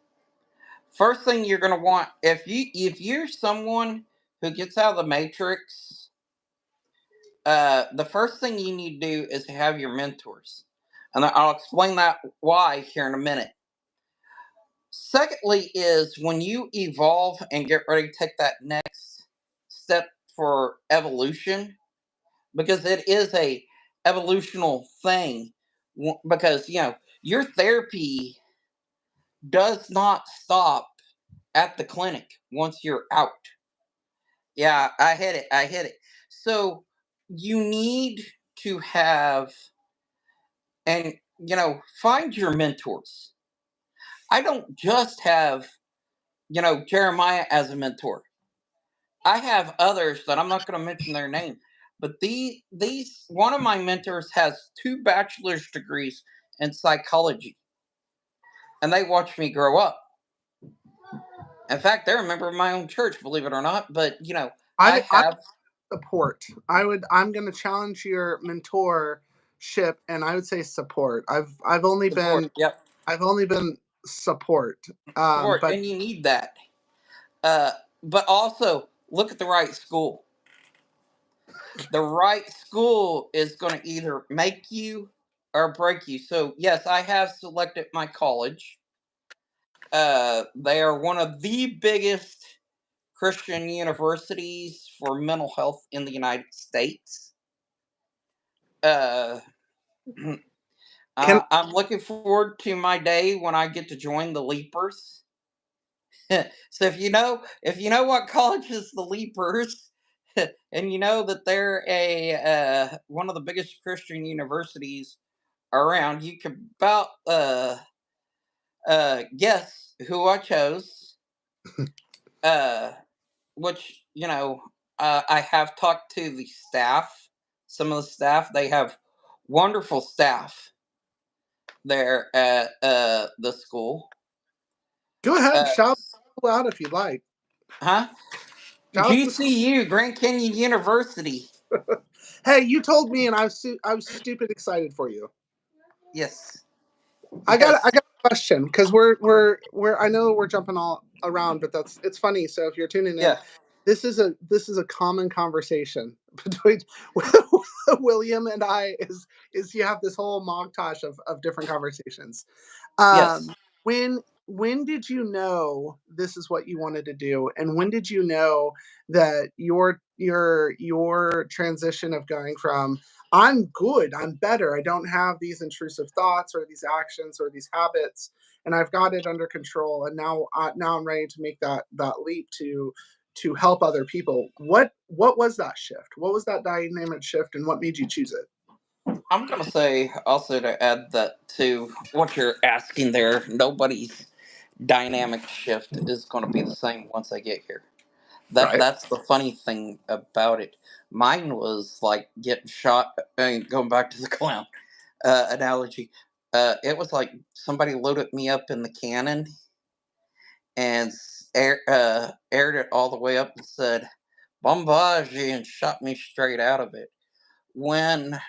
S2: First thing you're gonna want, if you're someone who gets out of the matrix, the first thing you need to do is have your mentors, and I'll explain that why here in a minute. Secondly, is when you evolve and get ready to take that next step for evolution, because it is a evolutional thing. Because your therapy does not stop at the clinic once you're out. Yeah, I hit it. I hit it. So you need. to have, and find your mentors. I don't just have, Jeremiah as a mentor. I have others that I'm not going to mention their name, but these one of my mentors has two bachelor's degrees in psychology, and they watched me grow up. In fact, they're a member of my own church, believe it or not. But I
S1: I
S2: have
S1: support. I'm going to challenge your mentorship, and I would say support.
S2: support. Yep,
S1: I've only been support.
S2: support,
S1: But
S2: and you need that. Uh, but also look at the right school. The right school is going to either make you or break you. So yes, I have selected my college. They are one of the biggest Christian universities for mental health in the United States. Uh,
S1: can
S2: I'm looking forward to my day when I get to join the Leapers. So if you know what college is the Leapers, and you know that they're a one of the biggest Christian universities around, you can about guess who I chose. Uh, which I have talked to the staff. Some of the staff, they have wonderful staff there at the school.
S1: go ahead,
S2: Uh,
S1: shout out if you'd like.
S2: huh?
S1: Shout the school.
S2: GCU, Grand Canyon University.
S1: Hey, you told me, and I was stupid excited for you.
S2: Yes,
S1: I
S2: yes,
S1: got a question because we're I know we're jumping all around, but it's funny. So if you're tuning in,
S2: yeah,
S1: this is a common conversation between William and I. Is you have this whole montage of different conversations.
S2: yes.
S1: Um, when did you know this is what you wanted to do, and when did you know that your transition of going from I'm good, I'm better, I don't have these intrusive thoughts or these actions or these habits, and I've got it under control, and now I'm ready to make that leap to help other people. What was that shift? What was that dynamic shift, and what made you choose it?
S2: I'm gonna say also to add that to what you're asking there. Nobody's dynamic shift is going to be the same once I get here.
S1: Right.
S2: That's the funny thing about it. Mine was like getting shot. Going back to the clown analogy, it was like somebody loaded me up in the cannon and aired it all the way up and said "bombage" and shot me straight out of it. When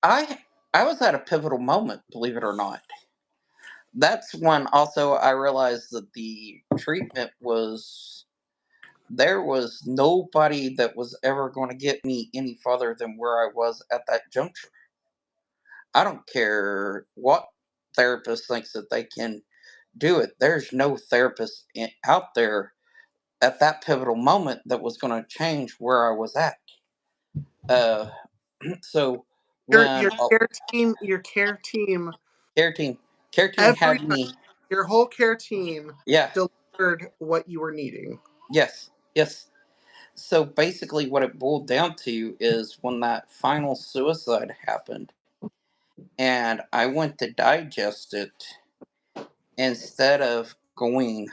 S2: I I was at a pivotal moment, believe it or not. That's when also I realized that the treatment was there was nobody that was ever going to get me any farther than where I was at that juncture. I don't care what therapist thinks that they can do it. There's no therapist out there at that pivotal moment that was going to change where I was at. Uh, so
S1: Your
S2: when
S1: your care team,
S2: care team care team had
S1: everybody,
S2: me,
S1: your whole care team
S2: yeah,
S1: delivered what you were needing.
S2: yes, yes. So basically, what it boiled down to is when that final suicide happened, and I went to digest it, instead of going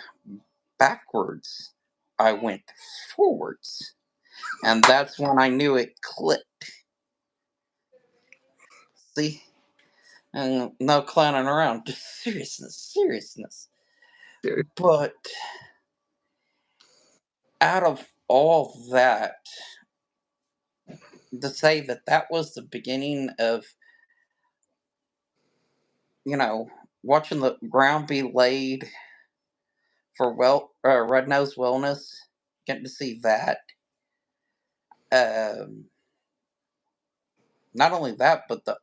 S2: backwards, I went forwards. And that's when I knew it clicked. See? And no clowning around, just seriousness, seriousness. But out of all that, to say that that was the beginning of, you know, watching the ground be laid for Red Nose Wellness, getting to see that. Um, Not only that, but the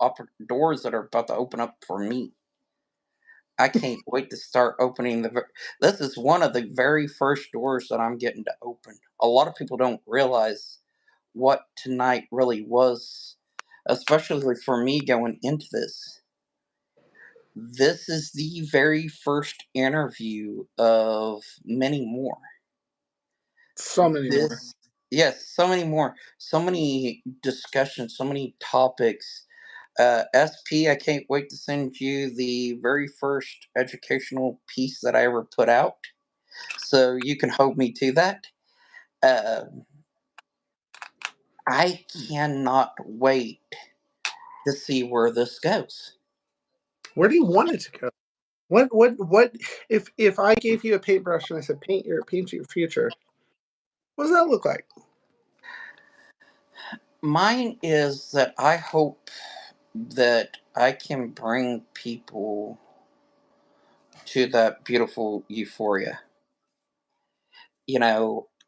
S2: doors that are about to open up for me. I can't wait to start opening This is one of the very first doors that I'm getting to open. A lot of people don't realize what tonight really was, especially for me going into this. This is the very first interview of many more.
S1: So many
S2: This
S1: more.
S2: Yes, so many more, so many discussions, so many topics. SP, I can't wait to send you the very first educational piece that I ever put out, so you can hold me to that. Uh, I cannot wait to see where this goes.
S1: Where do you want it to go? What if I gave you a paintbrush and I said paint your future? What does that look like?
S2: Mine is that I hope that I can bring people to that beautiful euphoria.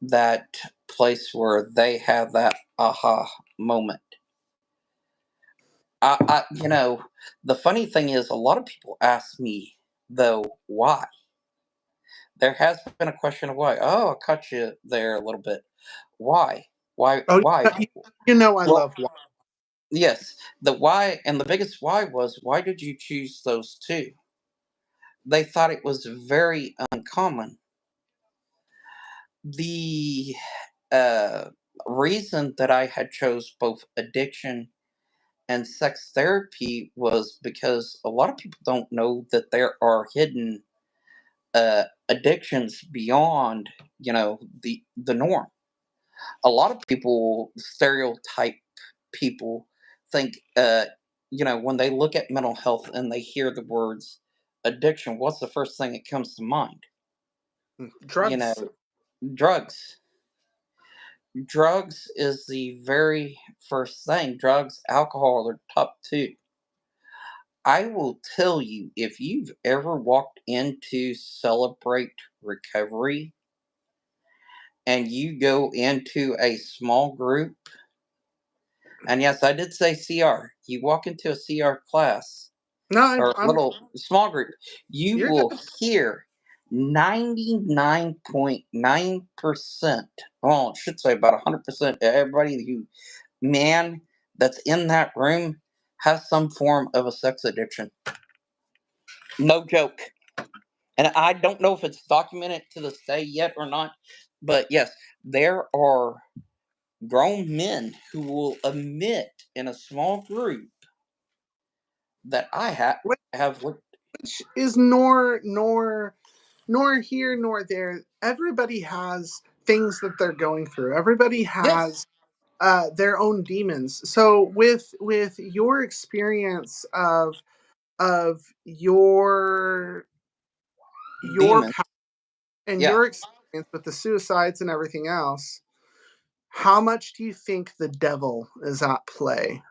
S2: That place where they have that aha moment. The funny thing is, a lot of people ask me, though, why? There has been a question of why. Oh, I caught you there a little bit. Why? Why?
S1: Oh,
S2: Why?
S1: you know I
S2: Well,
S1: love wine.
S2: yes, the why, and the biggest why was, why did you choose those two? They thought it was very uncommon. The uh, reason that I had chose both addiction and sex therapy was because a lot of people don't know that there are hidden addictions beyond the norm. A lot of people stereotype people, think when they look at mental health and they hear the words addiction, what's the first thing that comes to mind? you know
S1: Drugs.
S2: drugs. Drugs is the very first thing. Drugs, alcohol are top two. I will tell you, if you've ever walked into Celebrate Recovery and you go into a small group, and yes, I did say CR, you walk into a CR class
S1: No,
S2: or a little small group, you
S1: you're
S2: will
S1: good.
S2: hear 99.9%, well, I should say about 100% of everybody man that's in that room has some form of a sex addiction. No joke. And I don't know if it's documented to this day yet or not, but yes, there are grown men who will admit in a small group that have looked.
S1: Which is nor here nor there. Everybody has things that they're going through. Everybody
S2: Yes,
S1: has their own demons. So with your experience of your
S2: demons.
S1: power and
S2: Yeah.
S1: your experience with the suicides and everything else, how much do you think the devil is at play?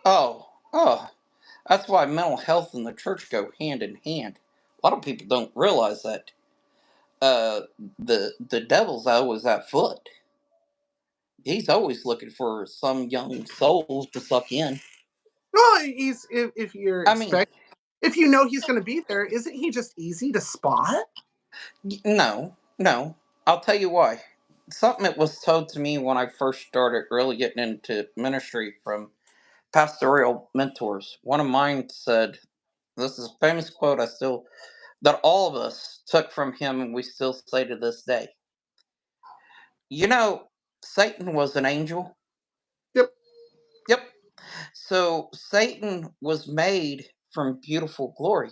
S2: Oh, that's why mental health and the church go hand in hand. A lot of people don't realize that. The devil's always at foot. He's always looking for some young souls to suck in.
S1: Well, he's if you're
S2: I mean,
S1: expect if you know he's going to be there, isn't he just easy to spot?
S2: no, no. I'll tell you why. Something that was told to me when I first started really getting into ministry from pastoral mentors. One of mine said, this is a famous quote that all of us took from him and we still say to this day. You know, Satan was an angel.
S1: Yep.
S2: Yep. So Satan was made from beautiful glory.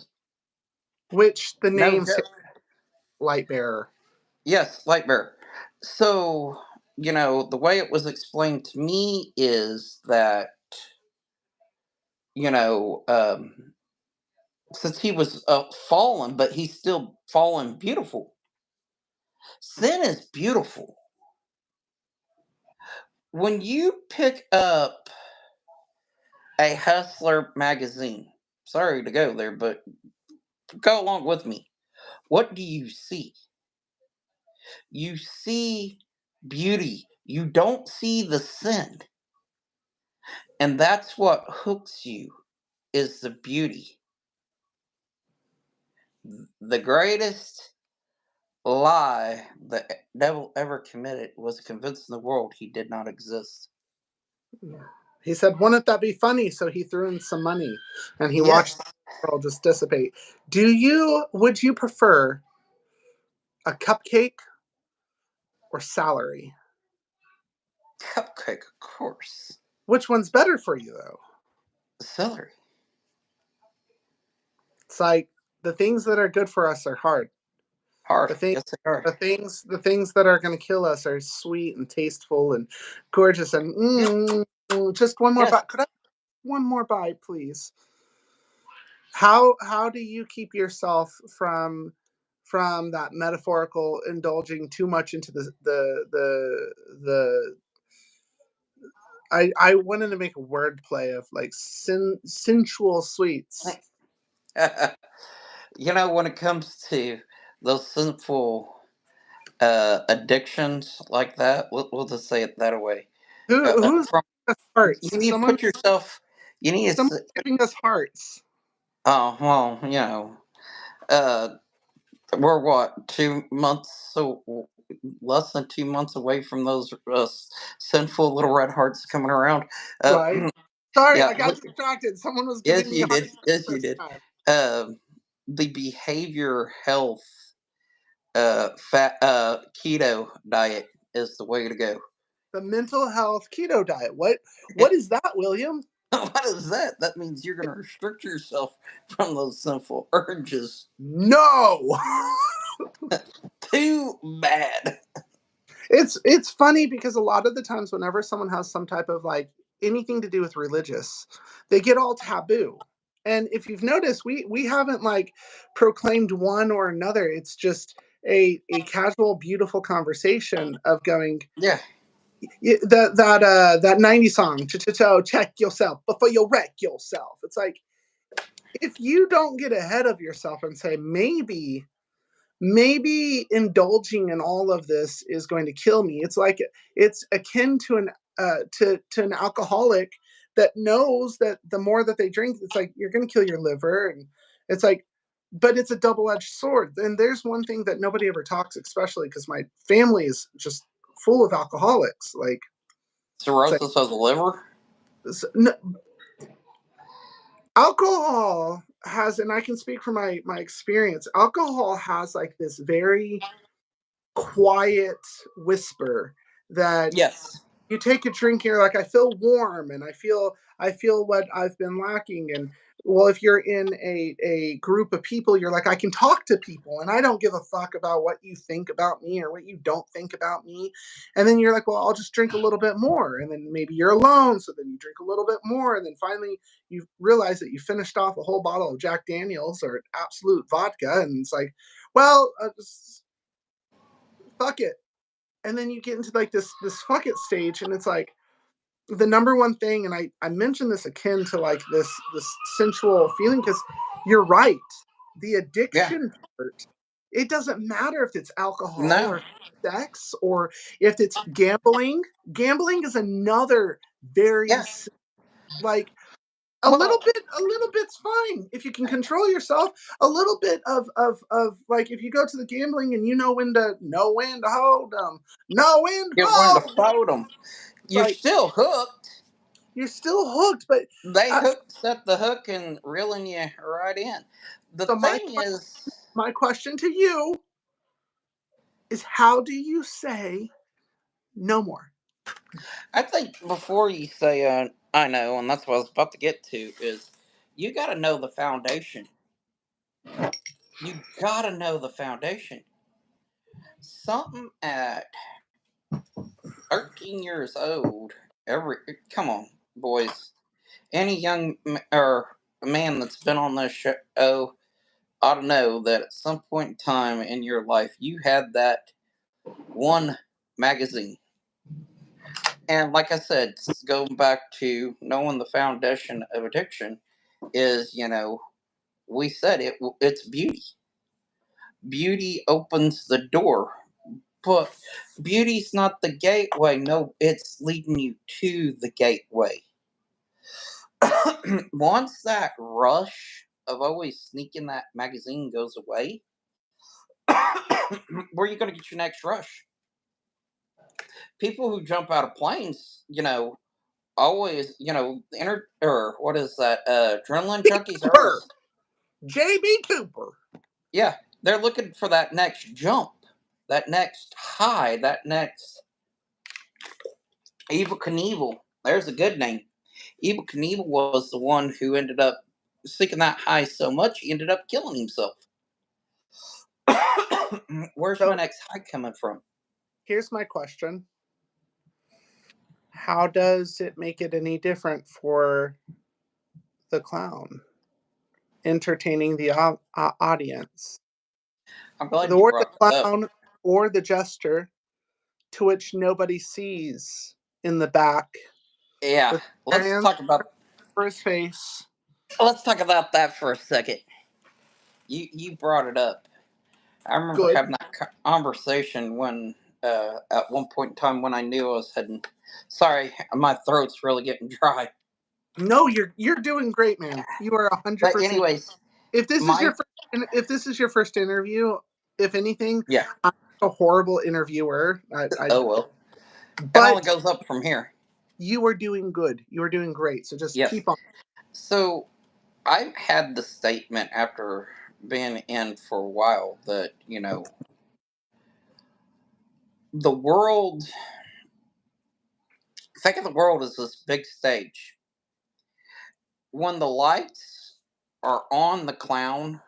S1: Which the
S2: No
S1: name
S2: joke.
S1: light bearer.
S2: Yes, light bearer. So, the way it was explained to me is that, you know, um, since he was fallen, but he's still fallen beautiful. Sin is beautiful. When you pick up a Hustler magazine, sorry to go there, but go along with me. What do you see? You see beauty. You don't see the sin. And that's what hooks you, is the beauty. The greatest lie the devil ever committed was convincing the world he did not exist.
S1: He said, "Wouldn't that be funny?" So he threw in some money, and he watched
S2: Yes.
S1: the world just dissipate. Would you prefer a cupcake or salary?
S2: Cupcake, of course.
S1: Which one's better for you though?
S2: Celery.
S1: It's like the things that are good for us are hard.
S2: Hard.
S1: The thing
S2: Yes, they are.
S1: the things that are going to kill us are sweet and tasteful and gorgeous and just one more
S2: Yes.
S1: bite. Could I one more bite, please? How do you keep yourself from that metaphorical indulging too much into the I wanted to make a word play of like sensual sweets.
S2: When it comes to those sinful addictions like that, we'll just say it that way.
S1: Who's
S2: From
S1: giving us hearts?
S2: you need to put yourself. You need
S1: Someone's
S2: to.
S1: giving us hearts.
S2: Oh well, uh, we're what 2 months, so less than 2 months away from those sinful little red hearts coming around. Uh,
S1: Right. Sorry,
S2: yeah,
S1: I got distracted. Someone was
S2: yes,
S1: giving me
S2: you
S1: hearts
S2: did.
S1: for
S2: Yes,
S1: the
S2: you
S1: first
S2: did.
S1: time.
S2: The behavior health fat keto diet is the way to go.
S1: The mental health keto diet. What is that, William?
S2: What is that? That means you're going to restrict yourself from those sinful urges.
S1: No.
S2: Too bad.
S1: It's funny because a lot of the times whenever someone has some type of like anything to do with religious, they get all taboo. And if you've noticed, we haven't like proclaimed one or another. It's just a casual, beautiful conversation of going
S2: Yeah,
S1: that 90s song, check yourself before you wreck yourself. It's like if you don't get ahead of yourself and say maybe indulging in all of this is going to kill me. It's like it's akin to an alcoholic that knows that the more that they drink, it's like you're going to kill your liver, and it's like, but it's a double-edged sword. And there's one thing that nobody ever talks, especially because my family is just full of alcoholics. Like it's like
S2: cirrhosis of the liver.
S1: no, alcohol has, and I can speak from my experience. Alcohol has like this very quiet whisper that
S2: Yes.
S1: you take a drink and you're like, I feel warm and I feel what I've been lacking. And well, if you're in a group of people, you're like, I can talk to people and I don't give a fuck about what you think about me or what you don't think about me. And then you're like, well, I'll just drink a little bit more. And then maybe you're alone. So then you drink a little bit more. And then finally you realize that you finished off a whole bottle of Jack Daniels or absolute vodka. And it's like, well, fuck it. And then you get into like this fuck it stage, and it's like the number one thing, and I mentioned this akin to like this sensual feeling because you're right. The
S2: Yeah.
S1: addiction part, it doesn't matter if it's alcohol
S2: No.
S1: or sex or if it's gambling. Gambling is another very
S2: Yeah.
S1: like
S2: Well,
S1: a little bit's fine if you can control yourself. A little bit of like if you go to the gambling and you know when to hold them, know when to
S2: get one to
S1: fold 'em.
S2: fold them.
S1: It's
S2: You're
S1: like
S2: still hooked.
S1: you're still hooked, but
S2: They
S1: uh,
S2: hooked set the hook and reeling you right in. The
S1: so
S2: thing is,
S1: my question to you is, how do you say no more?
S2: I think before you say I know, and that's what I was about to get to, is you got to know the foundation. You got to know the foundation. Something at 13 years old, every come on, boys. Any young or man that's been on this show ought to know that at some point in time in your life you had that one magazine. And like I said, going back to knowing the foundation of addiction is, we said it's beauty. Beauty opens the door, but beauty's not the gateway. No, it's leading you to the gateway. Once that rush of always sneaking that magazine goes away, where are you going to get your next rush? People who jump out of planes, always, or what is that? Adrenaline junkies are
S1: Cooper,
S2: always,
S1: JB Cooper.
S2: yeah, they're looking for that next jump, that next high, that next Evil Knievel. There's a good name. Evil Knievel was the one who ended up seeking that high so much he ended up killing himself. Where's my
S1: So
S2: next high coming from?
S1: here's my question. How does it make it any different for the clown entertaining the audience?
S2: I'm glad you
S1: Or the
S2: brought that up.
S1: clown or the jester to which nobody sees in the back
S2: Yeah,
S1: with their
S2: let's
S1: hands
S2: talk about
S1: over his face.
S2: let's talk about that for a second. You brought it up. I remember
S1: Good.
S2: having that conversation when at one point in time when I knew I was heading. Sorry, my throat's really getting dry.
S1: No, you're doing great, man. You are 100%.
S2: But anyways,
S1: If this is your
S2: my
S1: first, if this is your first interview, if anything,
S2: yeah.
S1: I'm a horrible interviewer.
S2: Oh well, it only
S1: But
S2: goes up from here.
S1: you are doing good. You are doing great. So just
S2: Yes.
S1: keep on.
S2: So I've had the statement after being in for a while that the world. Think of the world as this big stage. When the lights are on the clown,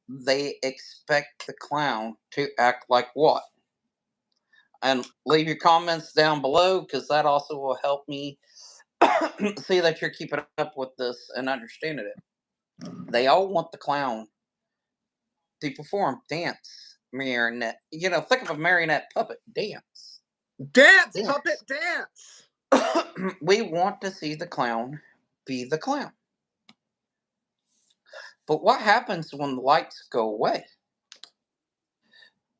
S2: they expect the clown to act like what? And leave your comments down below because that also will help me see that you're keeping up with this and understanding it. They all want the clown to perform, dance, marionette. Think of a marionette puppet, dance.
S1: Dance,
S2: Dance.
S1: puppet, dance.
S2: We want to see the clown be the clown. But what happens when the lights go away?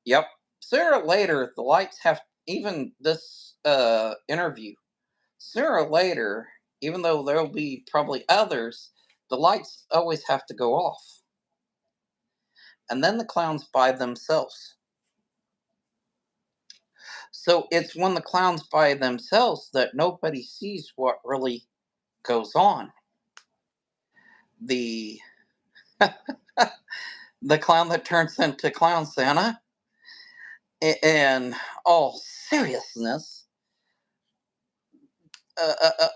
S2: Yep. Sooner or later, the lights have, even this interview, sooner or later, even though there'll be probably others, the lights always have to go off. And then the clowns by themselves. So it's when the clowns by themselves that nobody sees what really goes on. The the clown that turns into Clown Santa, in all seriousness,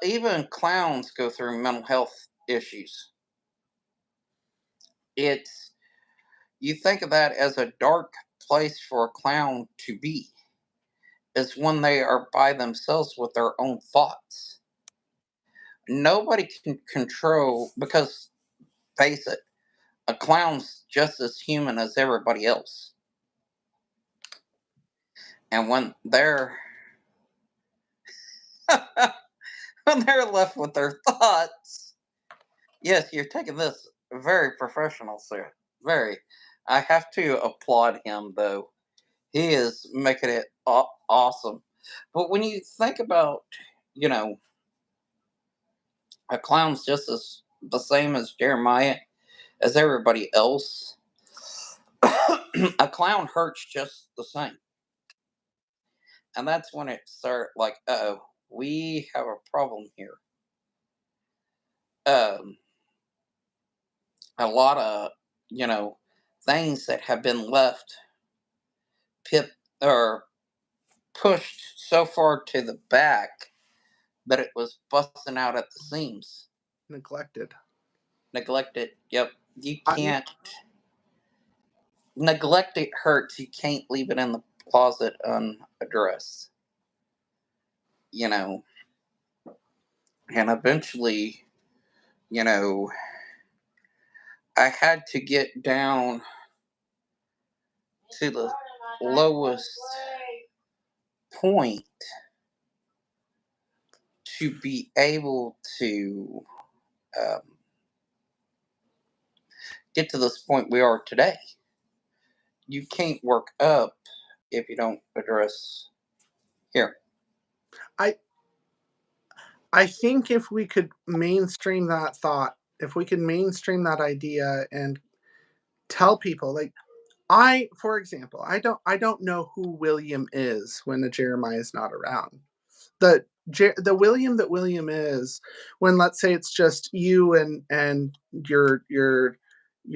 S2: even clowns go through mental health issues. It's You think of that as a dark place for a clown to be. Is when they are by themselves with their own thoughts. Nobody can control, because face it, a clown's just as human as everybody else. And when they're when they're left with their thoughts, yes, you're taking this very professional, sir. Very. I have to applaud him though. He is making it awesome. But when you think about, you know, a clown's just as the same as Jeremiah, as everybody else. A clown hurts just the same. And that's when it start like, oh, we have a problem here. Um, a lot of, you know, things that have been left pip or pushed so far to the back that it was busting out at the seams.
S1: Neglected.
S2: Neglected. Yep. You
S1: I,
S2: can't neglect it hurts. You can't leave it in the closet unaddressed. You know, and eventually, you know, I had to get down to the lowest point to be able to um, get to this point we are today. You can't work up if you don't address here.
S1: I I think if we could mainstream that thought, if we could mainstream that idea and tell people, like, for example, I don't know who William is when the Jeremiah is not around. The William that William is when, let's say, it's just you and your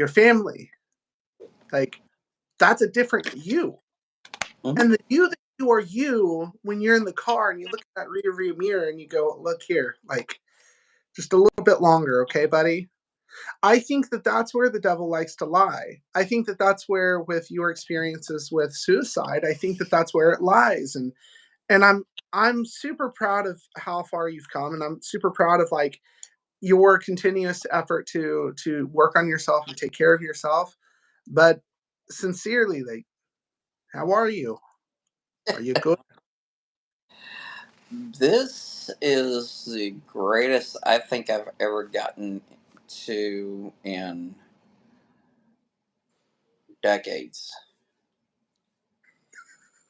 S1: family, like, that's a different you.
S2: Mhm.
S1: And the you that you are you when you're in the car and you look at that rear view mirror and you go, look here, like just a little bit longer, okay, buddy? I think that that's where the devil likes to lie. I think that that's where, with your experiences with suicide, I think that that's where it lies. And I'm super proud of how far you've come, and I'm super proud of like your continuous effort to work on yourself and take care of yourself. But sincerely, like, how are you? Are you good?
S2: This is the greatest I think I've ever gotten to in decades.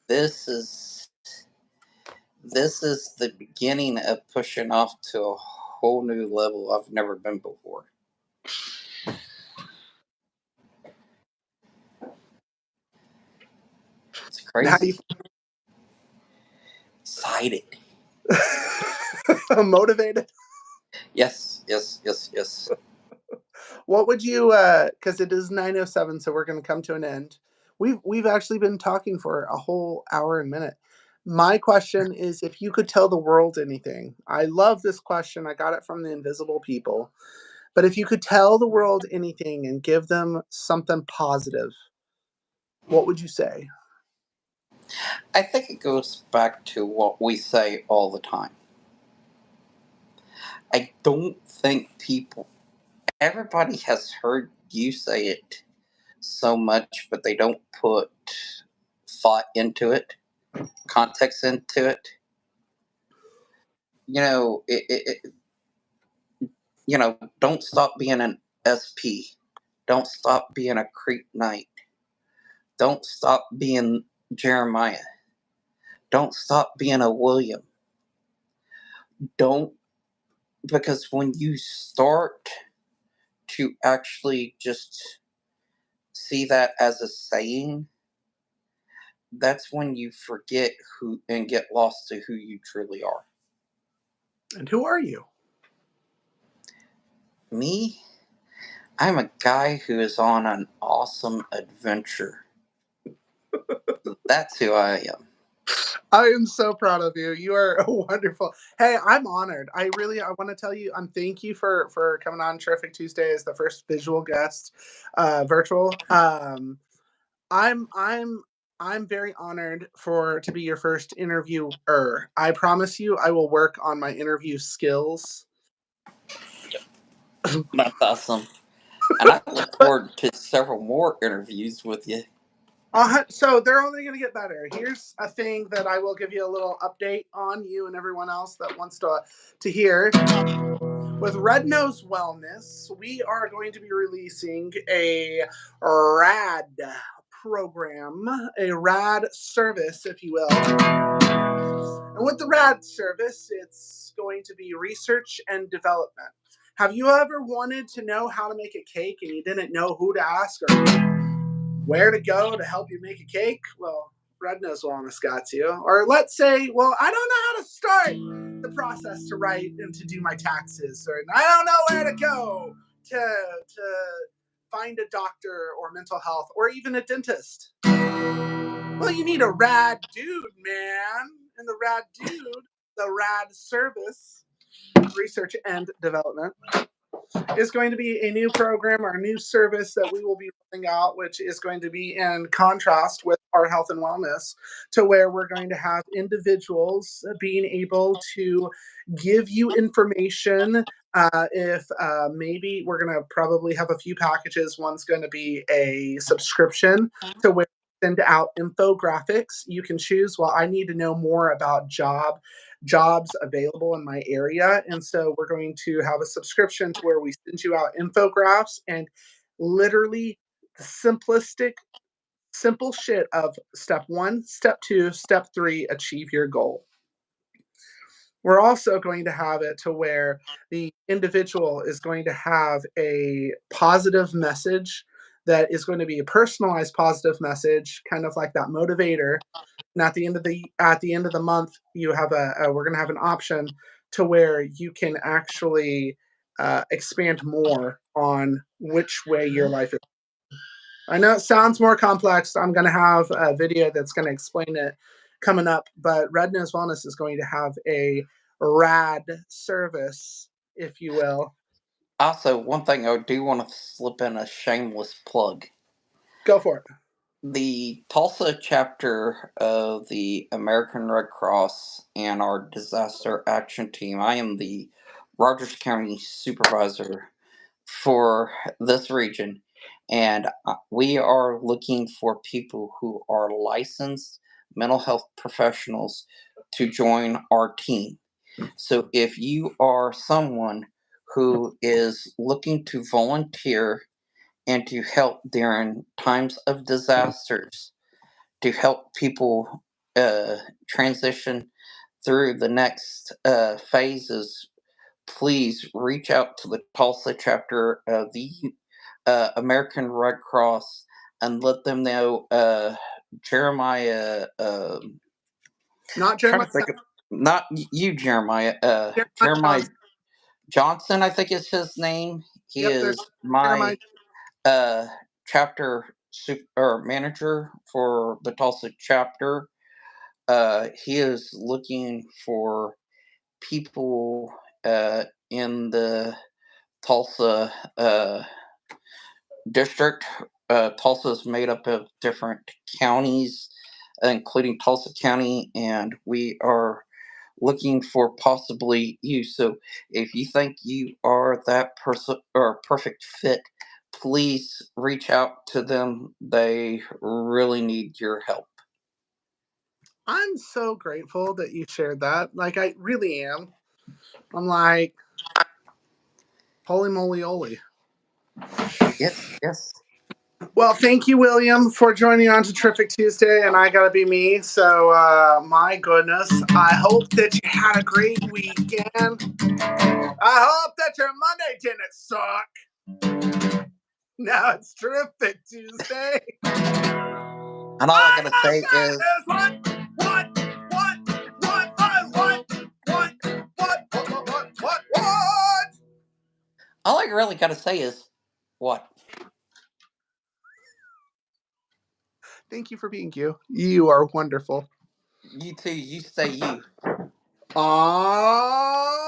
S2: This is this is the beginning of pushing off to a whole new level I've never been before. It's
S1: And how do you
S2: crazy. Excited.
S1: feel? Motivated?
S2: Yes, yes, yes, yes.
S1: What would you? Because it is 9:07, so we're going to come to an end. We've actually been talking for a whole hour and minute. My question is, if you could tell the world anything. I love this question. I got it from the Invisible People. But if you could tell the world anything and give them something positive, what would you say?
S2: I think it goes back to what we say all the time. I don't think people, everybody has heard you say it so much, but they don't put thought into it, context into it. You know, don't stop being an SP. Don't stop being a creep knight. Don't stop being Jeremiah. Don't stop being a William. Don't, because when you start to actually just see that as a saying, that's when you forget who and get lost to who you truly are.
S1: And who are you?
S2: Me, I'm a guy who is on an awesome adventure. That's who I am.
S1: I am so proud of you. You are wonderful. Hey, I'm honored. I want to tell you, thank you for coming on Terrific Tuesday as the first visual guest, virtual. I'm I'm very honored for to be your first interviewer. I promise you, I will work on my interview skills.
S2: That's awesome. And I look
S1: But
S2: forward to several more interviews with you.
S1: so they're only going to get better. Here's a thing that I will give you a little update on, you and everyone else that wants to hear. With Red Nose Wellness, we are going to be releasing a rad program, a rad service, if you will. And with the rad service, it's going to be research and development. Have you ever wanted to know how to make a cake and you didn't know who to ask or where to go to help you make a cake? Well, Red Nose Wellness got you. Or let's say, well, I don't know how to start the process to write and to do my taxes, or I don't know where to go to find a doctor or mental health or even a dentist. Well, you need a rad dude, man. And the rad dude, the rad service, research and development, is going to be a new program or a new service that we will be rolling out, which is going to be in contrast with our health and wellness, to where we're going to have individuals being able to give you information. If maybe we're going to probably have a few packages. One's going to be a subscription to where send out infographics. You can choose, well, I need to know more about jobs available in my area. And so we're going to have a subscription to where we send you out infographics and literally simplistic, simple shit of step one, step two, step three, achieve your goal. We're also going to have it to where the individual is going to have a positive message that is going to be a personalized positive message, kind of like that motivator. And at the end of the month, you have we're going to have an option to where you can actually expand more on which way your life is. I know it sounds more complex. I'm going to have a video that's going to explain it coming up. But Red Nose Wellness is going to have a rad service, if you will.
S2: Also, one thing I do want to slip in a shameless plug.
S1: Go for it.
S2: The Tulsa chapter of the American Red Cross and our disaster action team. I am the Rogers County supervisor for this region, and we are looking for people who are licensed mental health professionals to join our team. So if you are someone who is looking to volunteer and to help during times of disasters, to help people transition through the next phases, please reach out to the Tulsa chapter of the American Red Cross and let them know Jeremiah.
S1: Not
S2: Trying
S1: Jeremiah.
S2: to think of not you, Jeremiah.
S1: Jeremiah
S2: Jeremiah
S1: Johnson.
S2: Johnson, I think is his name. He
S1: Yep, there's
S2: is my
S1: Jeremiah.
S2: uh, chapter or manager for the Tulsa chapter. He is looking for people in the Tulsa district. Tulsa is made up of different counties, including Tulsa County, and we are looking for possibly you. So if you think you are that person or perfect fit, please reach out to them. They really need your help.
S1: I'm so grateful that you shared that. Like, I really am. I'm like, holy moly, holy.
S2: Yes, yes.
S1: Well, thank you, William, for joining on to Terrific Tuesday, and I gotta be me. So, my goodness, I hope that you had a great weekend. I hope that your Monday didn't suck. Now it's Terrific Tuesday.
S2: And all I gotta say is,
S1: What?
S2: all I really gotta say is, what?
S1: Thank you for being you. You are wonderful.
S2: You too, you stay you.
S1: Aww.